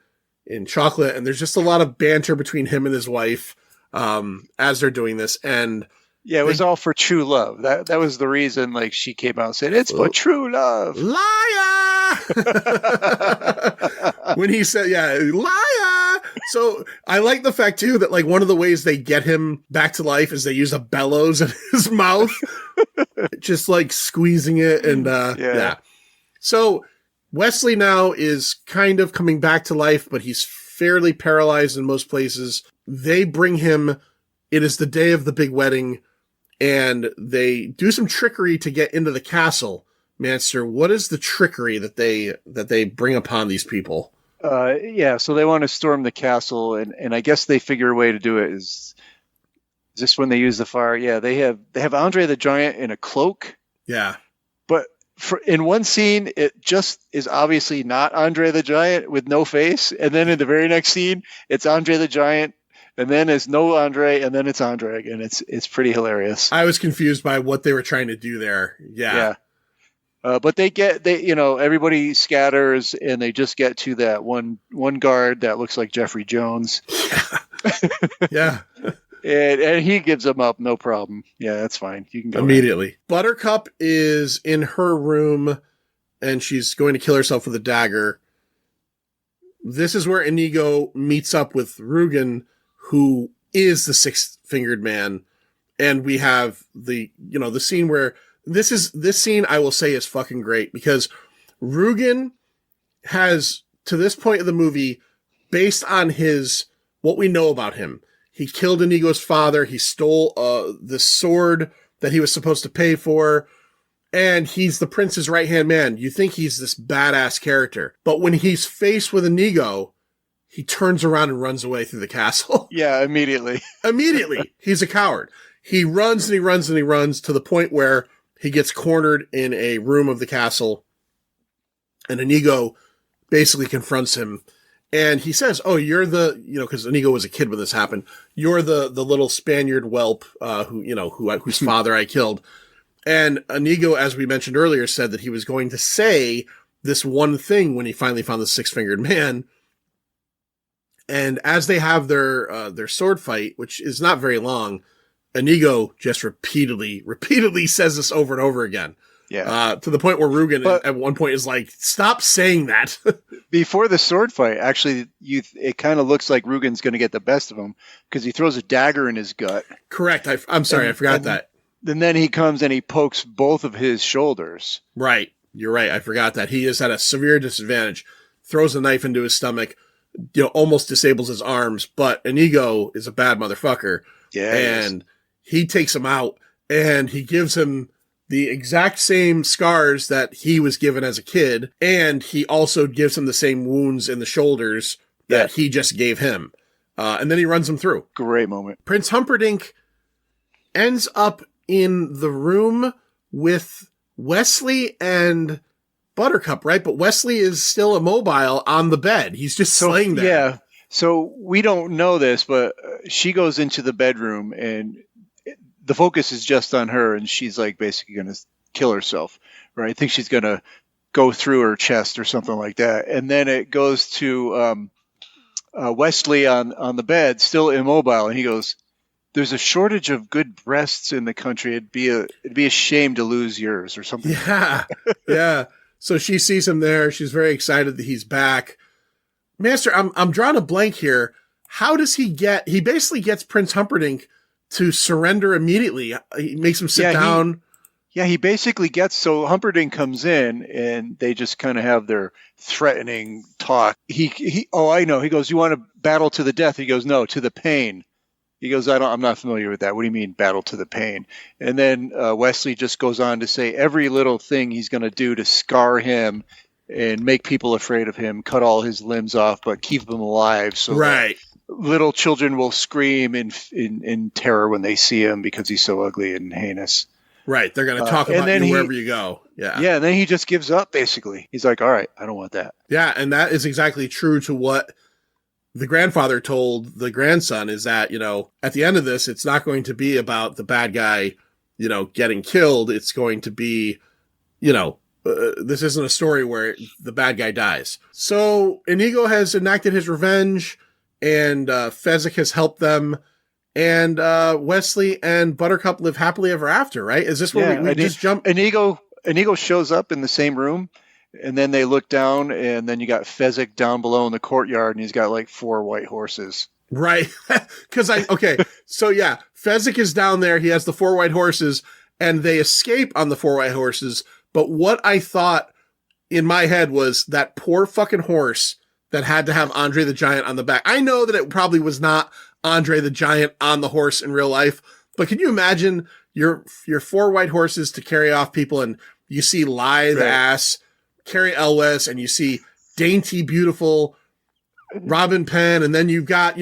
chocolate, and there's just a lot of banter between him and his wife, as they're doing this. And it was all for true love. That was the reason, like, she came out and said, it's for true love. Liar! When he said, liar! So I like the fact, too, that, like, one of the ways they get him back to life is they use a bellows in his mouth. Just, like, squeezing it, and, So Wesley now is kind of coming back to life, but he's fairly paralyzed in most places. They bring him. It is the day of the big wedding, and they do some trickery to get into the castle. Manster, what is the trickery that they bring upon these people? So they want to storm the castle, and I guess they figure a way to do it is just when they use the fire. Yeah, they have Andre the Giant in a cloak. Yeah. But in one scene, it just is obviously not Andre the Giant with no face. And then in the very next scene, it's Andre the Giant, and then it's no Andre, and then it's Andre again. It's pretty hilarious. I was confused by what they were trying to do there. Yeah. But everybody scatters, and they just get to that one guard that looks like Jeffrey Jones. Yeah. And he gives them up, no problem. Yeah, that's fine. You can go immediately. Ahead. Buttercup is in her room, and she's going to kill herself with a dagger. This is where Inigo meets up with Rugen, who is the six-fingered man, and we have the scene where this scene I will say is fucking great, because Rugen has, to this point of the movie, based on what we know about him. He killed Inigo's father. He stole the sword that he was supposed to pay for. And he's the prince's right-hand man. You think he's this badass character. But when he's faced with Inigo, he turns around and runs away through the castle. Yeah, immediately. Immediately. He's a coward. He runs and he runs and he runs to the point where he gets cornered in a room of the castle. And Inigo basically confronts him. And he says, oh, you're because Inigo was a kid when this happened. You're the little Spaniard whelp, whose father I killed. And Inigo, as we mentioned earlier, said that he was going to say this one thing when he finally found the six-fingered man. And as they have their sword fight, which is not very long, Inigo just repeatedly says this over and over again. Yeah. To the point where Rugen at one point is like, stop saying that. Before the sword fight, actually, it kind of looks like Rugen's going to get the best of him, because he throws a dagger in his gut. Correct. I'm sorry, I forgot that. And then he comes and he pokes both of his shoulders. Right. You're right. I forgot that. He is at a severe disadvantage. Throws a knife into his stomach, almost disables his arms, but Inigo is a bad motherfucker. Yeah. And he takes him out, and he gives him the exact same scars that he was given as a kid, and he also gives him the same wounds in the shoulders that he just gave him. And then he runs him through. Great moment. Prince Humperdinck ends up in the room with Wesley and Buttercup, right? But Wesley is still immobile on the bed. He's just laying there. Yeah. So we don't know this, but she goes into the bedroom and the focus is just on her, and she's like basically going to kill herself, right? I think she's going to go through her chest or something like that. And then it goes to Wesley on the bed, still immobile, and he goes, "There's a shortage of good breasts in the country. It'd be a shame to lose yours," or something. Yeah. Yeah. So she sees him there. She's very excited that he's back. Master, I'm drawing a blank here. How does he basically gets Prince Humperdinck to surrender immediately. He makes him sit down. He basically gets, so Humperdinck comes in and they just kind of have their threatening talk. I know. He goes, "You want to battle to the death?" He goes, "No, to the pain." He goes, I'm not familiar with that. What do you mean battle to the pain? And then Wesley just goes on to say every little thing he's going to do to scar him and make people afraid of him, cut all his limbs off, but keep him alive. So right. Little children will scream in terror when they see him because he's so ugly and heinous. Right. They're going to talk about you wherever you go. Yeah. Yeah. And then he just gives up, basically. He's like, all right, I don't want that. Yeah. And that is exactly true to what the grandfather told the grandson, is that, at the end of this, it's not going to be about the bad guy, getting killed. It's going to be, this isn't a story where the bad guy dies. So Inigo has enacted his revenge, and Fezzik has helped them. And Wesley and Buttercup live happily ever after, right? Is this where we just jump? Inigo shows up in the same room, and then they look down, and then you got Fezzik down below in the courtyard, and he's got like 4 white horses. Right. So yeah, Fezzik is down there. He has the 4 white horses, and they escape on the 4 white horses. But what I thought in my head was that poor fucking horse that had to have Andre the Giant on the back. I know that it probably was not Andre the Giant on the horse in real life, but can you imagine your 4 white horses to carry off people, and you see lithe ass Cary Elwes, and you see dainty, beautiful Robin Penn, and then you've got,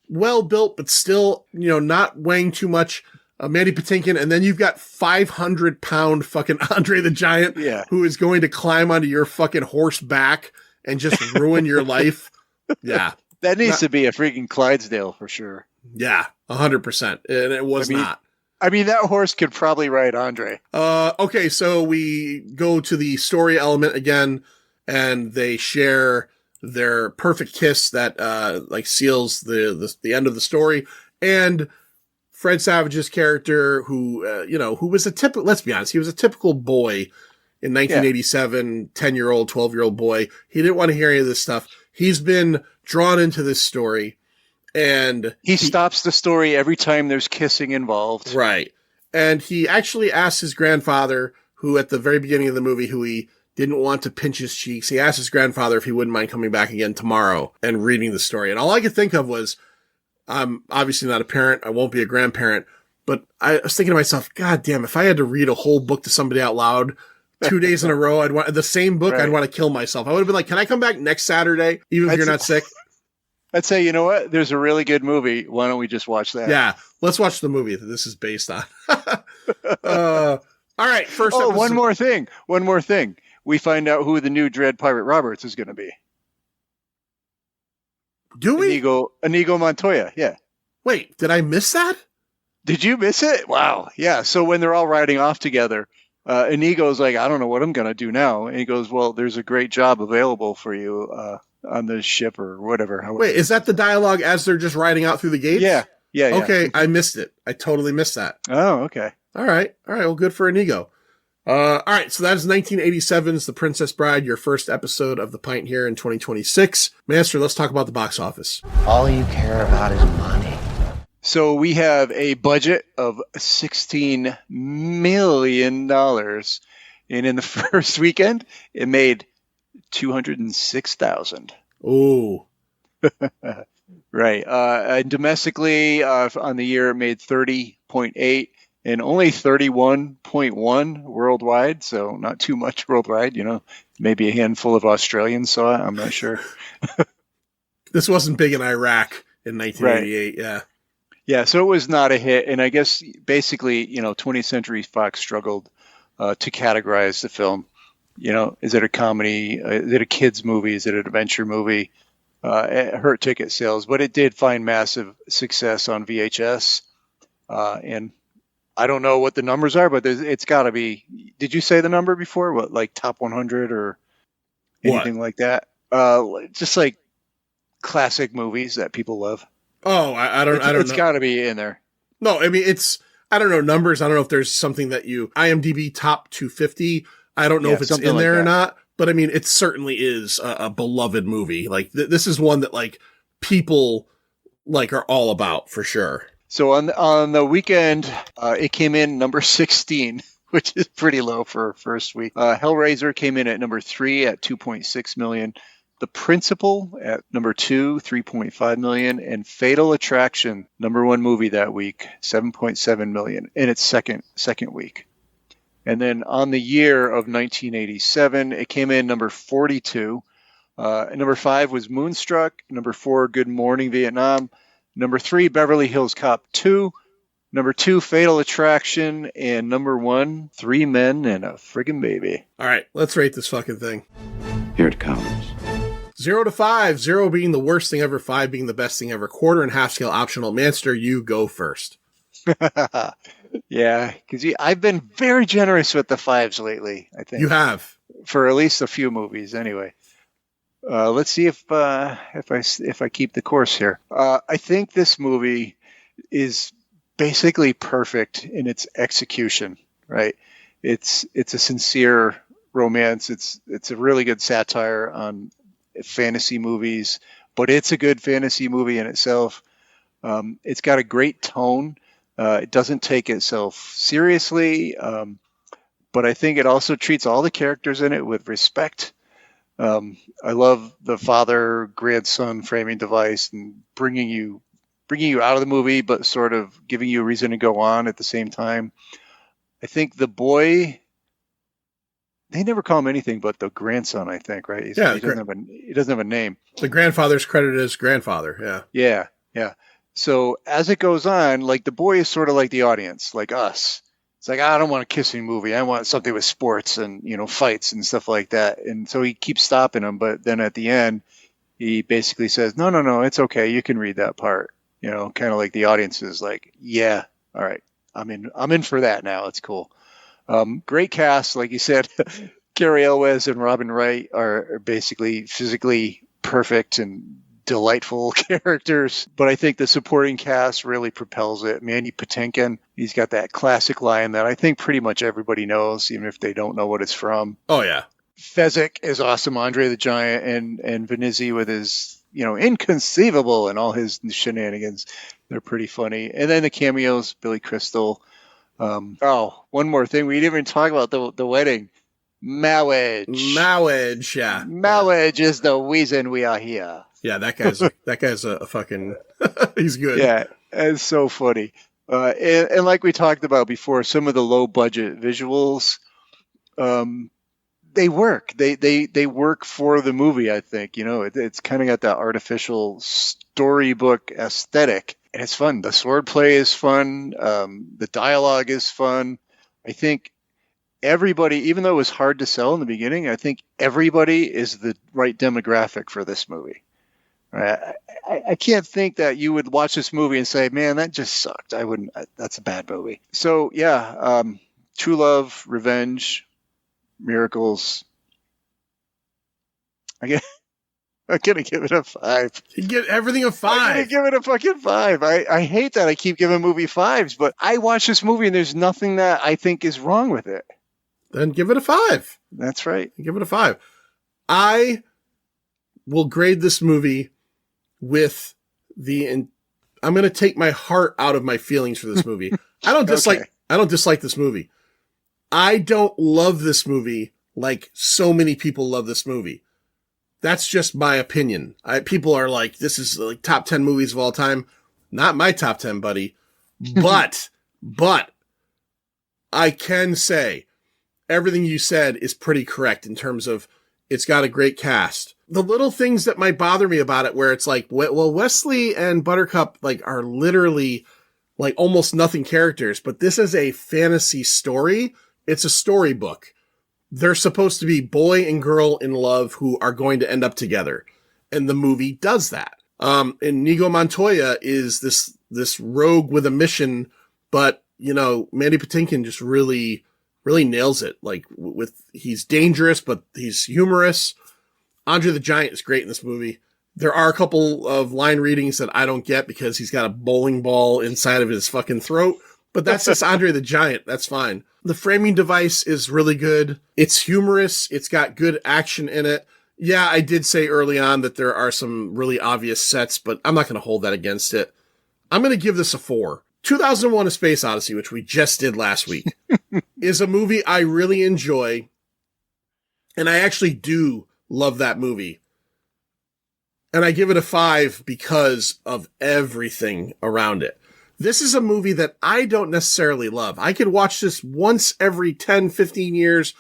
well built, but still, not weighing too much, Mandy Patinkin, and then you've got 500-pound fucking Andre the Giant, who is going to climb onto your fucking horse back and just ruin your life. Yeah. That needs to be a freaking Clydesdale for sure. Yeah, 100%. And it was not. I mean, that horse could probably ride Andre. Okay, so we go to the story element again, and they share their perfect kiss that seals the end of the story. And Fred Savage's character, who was let's be honest, he was a typical boy in 1987, 10-year-old, 12-year-old boy. He didn't want to hear any of this stuff. He's been drawn into this story, and he stops the story every time there's kissing involved. Right. And he actually asked his grandfather, who at the very beginning of the movie, who he didn't want to pinch his cheeks, he asked his grandfather if he wouldn't mind coming back again tomorrow and reading the story. And all I could think of was, I'm obviously not a parent, I won't be a grandparent, but I was thinking to myself, God damn, if I had to read a whole book to somebody out loud 2 days in a row, I'd want the same book. Right. I'd want to kill myself. I would have been like, can I come back next Saturday, even if you're not sick? I'd say, you know what? There's a really good movie. Why don't we just watch that? Yeah, let's watch the movie that this is based on. All right, first episode. One more thing. We find out who the new Dread Pirate Roberts is going to be. Do we? Inigo Montoya, yeah. Wait, did I miss that? Did you miss it? Wow, yeah. So when they're all riding off together, Inigo's like, I don't know what I'm going to do now. And he goes, well, there's a great job available for you on the ship or whatever. Wait, is that the dialogue as they're just riding out through the gates? Yeah. Okay, I missed it. I totally missed that. Oh, okay. All right. Well, good for Inigo. All right, so that is 1987's The Princess Bride, your first episode of The Pint here in 2026. Master, let's talk about the box office. All you care about is money. So we have a budget of $16 million, and in the first weekend, it made $206,000. Ooh. Right. And domestically, on the year, it made 30.8 and only 31.1 worldwide. So not too much worldwide. Maybe a handful of Australians saw it. I'm not sure. This wasn't big in Iraq in 1988. Right. Yeah. Yeah, so it was not a hit, and I guess basically, 20th Century Fox struggled to categorize the film. Is it a comedy? Is it a kids movie? Is it an adventure movie? It hurt ticket sales, but it did find massive success on VHS. And I don't know what the numbers are, but it's got to be. Did you say the number before? What, like top 100 or anything like that? Just like classic movies that people love. Oh, I don't know. It's got to be in there. No, I mean, I don't know numbers. I don't know if there's something that IMDb top 250. I don't know if it's in there or not, but I mean, it certainly is a beloved movie. Like this is one that like people like are all about for sure. So on the weekend, it came in number 16, which is pretty low for a first week. Hellraiser came in at number 3 at 2.6 million. The Principal at number 2, 3.5 million, and Fatal Attraction, number 1 movie that week, 7.7 million in its second week. And then on the year of 1987, it came in number 42. Number 5 was Moonstruck. Number 4, Good Morning Vietnam. Number 3, Beverly Hills Cop 2. Number 2, Fatal Attraction. And number 1, 3 Men and a Friggin' Baby. All right, let's rate this fucking thing. Here it comes. 0 to 5, 0 being the worst thing ever, 5 being the best thing ever. Quarter and half scale optional. Manster, you go first. Yeah, because I''ve been very generous with the 5s lately, I think. You have. For at least a few movies, anyway. Let's see if I keep the course here. I think this movie is basically perfect in its execution, right? It's a sincere romance. It's a really good satire on fantasy movies, but it's a good fantasy movie in itself. It's got a great tone. It doesn't take itself seriously, but I think it also treats all the characters in it with respect. I love the father-grandson framing device and bringing you out of the movie, but sort of giving you a reason to go on at the same time. I think the boy, they never call him anything but the grandson, I think, right? He doesn't have a name. The grandfather's credited as grandfather, yeah. Yeah. So as it goes on, like the boy is sort of like the audience, like us. It's like, I don't want a kissing movie. I want something with sports and, fights and stuff like that. And so he keeps stopping him. But then at the end, he basically says, no, it's okay. You can read that part. Kind of like the audience is like, yeah, all right. I'm in for that now. It's cool. Great cast. Like you said, Cary Elwes and Robin Wright are basically physically perfect and delightful characters, but I think the supporting cast really propels it. Mandy Patinkin, he's got that classic line that I think pretty much everybody knows, even if they don't know what it's from. Oh yeah. Fezzik is awesome, Andre the Giant, and Vinizzi with his, inconceivable and all his shenanigans. They're pretty funny. And then the cameos, Billy Crystal. One more thing, we didn't even talk about the wedding. Marriage, yeah. Marriage is the reason we are here. Yeah, that guy's a fucking he's good. Yeah, it's so funny. And like we talked about before, some of the low budget visuals, they work. They work for the movie, I think. It's kind of got that artificial storybook aesthetic, and it's fun. The swordplay is fun. The dialogue is fun. I think everybody, even though it was hard to sell in the beginning, I think everybody is the right demographic for this movie. I can't think that you would watch this movie and say, man, that just sucked. I wouldn't. That's a bad movie. So, yeah, True Love, Revenge, Miracles. I'm going to give it a 5. You give everything a 5. I'm going to give it a fucking 5. I hate that I keep giving movie 5s, but I watch this movie and there's nothing that I think is wrong with it. Then give it a 5. That's right. Give it a 5. I will grade this movie with I'm going to take my heart out of my feelings for this movie. I don't dislike this movie. I don't love this movie like so many people love this movie. That's just my opinion. People are like, this is like top 10 movies of all time. Not my top 10, buddy. But I can say everything you said is pretty correct in terms of it's got a great cast. The little things that might bother me about it, where it's like, well, Wesley and Buttercup are literally like almost nothing characters, but this is a fantasy story. It's a storybook. They're supposed to be boy and girl in love who are going to end up together. And the movie does that. And Inigo Montoya is this rogue with a mission, but, you know, Mandy Patinkin just really nails it. Like, he's dangerous, but he's humorous. Andre the Giant is great in this movie. There are a couple of line readings that I don't get because he's got a bowling ball inside of his fucking throat, but that's just Andre the Giant. That's fine. The framing device is really good. It's humorous. It's got good action in it. Yeah, I did say early on that there are some really obvious sets, but I'm not going to hold that against it. I'm going to give this a 4. 2001: A Space Odyssey, which we just did last week, is a movie I really enjoy, and I actually do love that movie. And I give it a 5 because of everything around it. This is a movie that I don't necessarily love. I could watch this once every 10, 15 years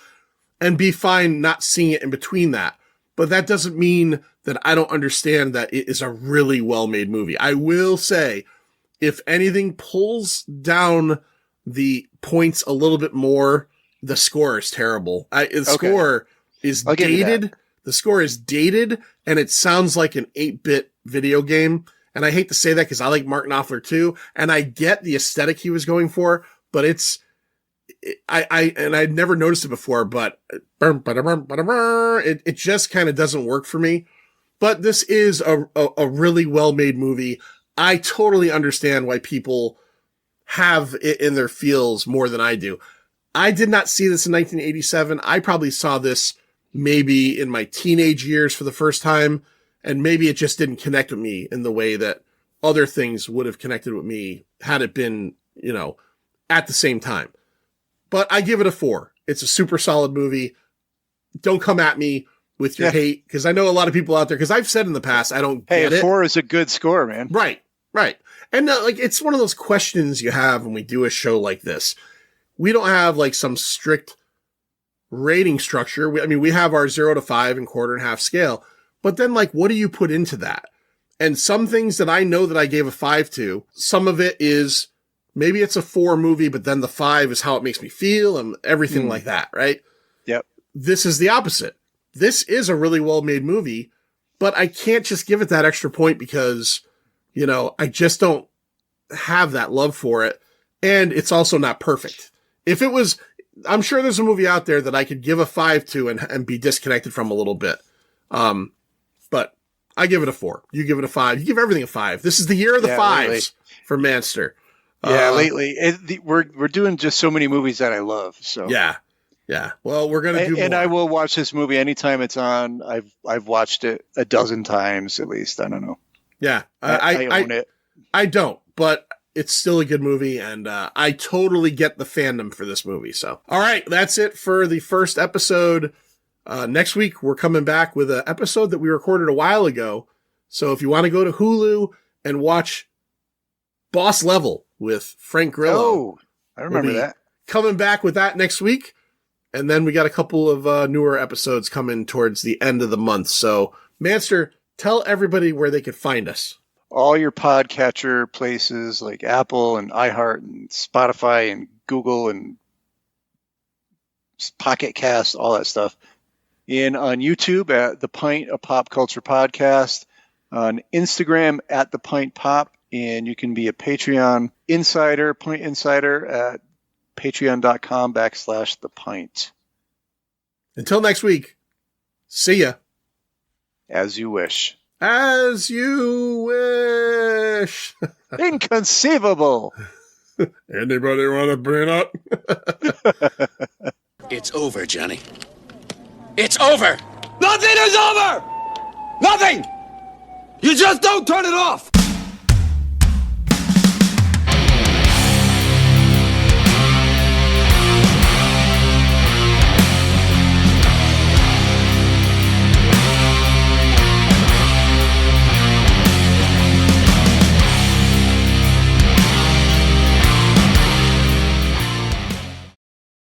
and be fine not seeing it in between that. But that doesn't mean that I don't understand that it is a really well-made movie. I will say, if anything pulls down the points a little bit more, the score is terrible. Score is dated. The score is dated, and it sounds like an 8-bit video game. And I hate to say that because I like Mark Knopfler too, and I get the aesthetic he was going for, but I'd never noticed it before, but it just kind of doesn't work for me. But this is a really well-made movie. I totally understand why people have it in their feels more than I do. I did not see this in 1987. I probably saw this maybe in my teenage years for the first time, and maybe it just didn't connect with me in the way that other things would have connected with me had it been, you know, at the same time. But I give it a 4. It's a super solid movie. Don't come at me with your hate, because I know a lot of people out there, because I've said in the past, I don't get it. 4 is a good score, man. Right. And like, it's one of those questions you have when we do a show like this. We don't have like some strict rating structure. We have our 0 to 5 and quarter and half scale, but then like, what do you put into that? And some things that I know that I gave a 5 to, some of it is maybe it's a 4 movie, but then the 5 is how it makes me feel and everything like that. Right. Yep. This is the opposite. This is a really well-made movie, but I can't just give it that extra point because, you know, I just don't have that love for it. And it's also not perfect. If it was, I'm sure there's a movie out there that I could give a 5 to and be disconnected from a little bit. But I give it a 4. You give it a 5. You give everything a 5. This is the year of the 5s for Manster. Lately we're doing just so many movies that I love. So yeah. Well, we're gonna do more. And I will watch this movie anytime it's on. I've watched it a dozen times at least. I don't know. Yeah, I own it. I don't, but it's still a good movie, and I totally get the fandom for this movie. So, all right, that's it for the first episode. Next week, we're coming back with an episode that we recorded a while ago. So if you want to go to Hulu and watch Boss Level with Frank Grillo. Oh, I remember that. Coming back with that next week. And then we got a couple of newer episodes coming towards the end of the month. So, Manster, tell everybody where they could find us. All your podcatcher places like Apple and iHeart and Spotify and Google and Pocket Cast, all that stuff. And on YouTube at The Pint, a Pop Culture Podcast. On Instagram at The Pint Pop. And you can be a Patreon insider, Pint Insider at patreon.com/The Pint. Until next week, see ya. As you wish. As you wish. Inconceivable. Anybody want to bring up? It's over, Johnny. It's over. Nothing is over! Nothing! You just don't turn it off!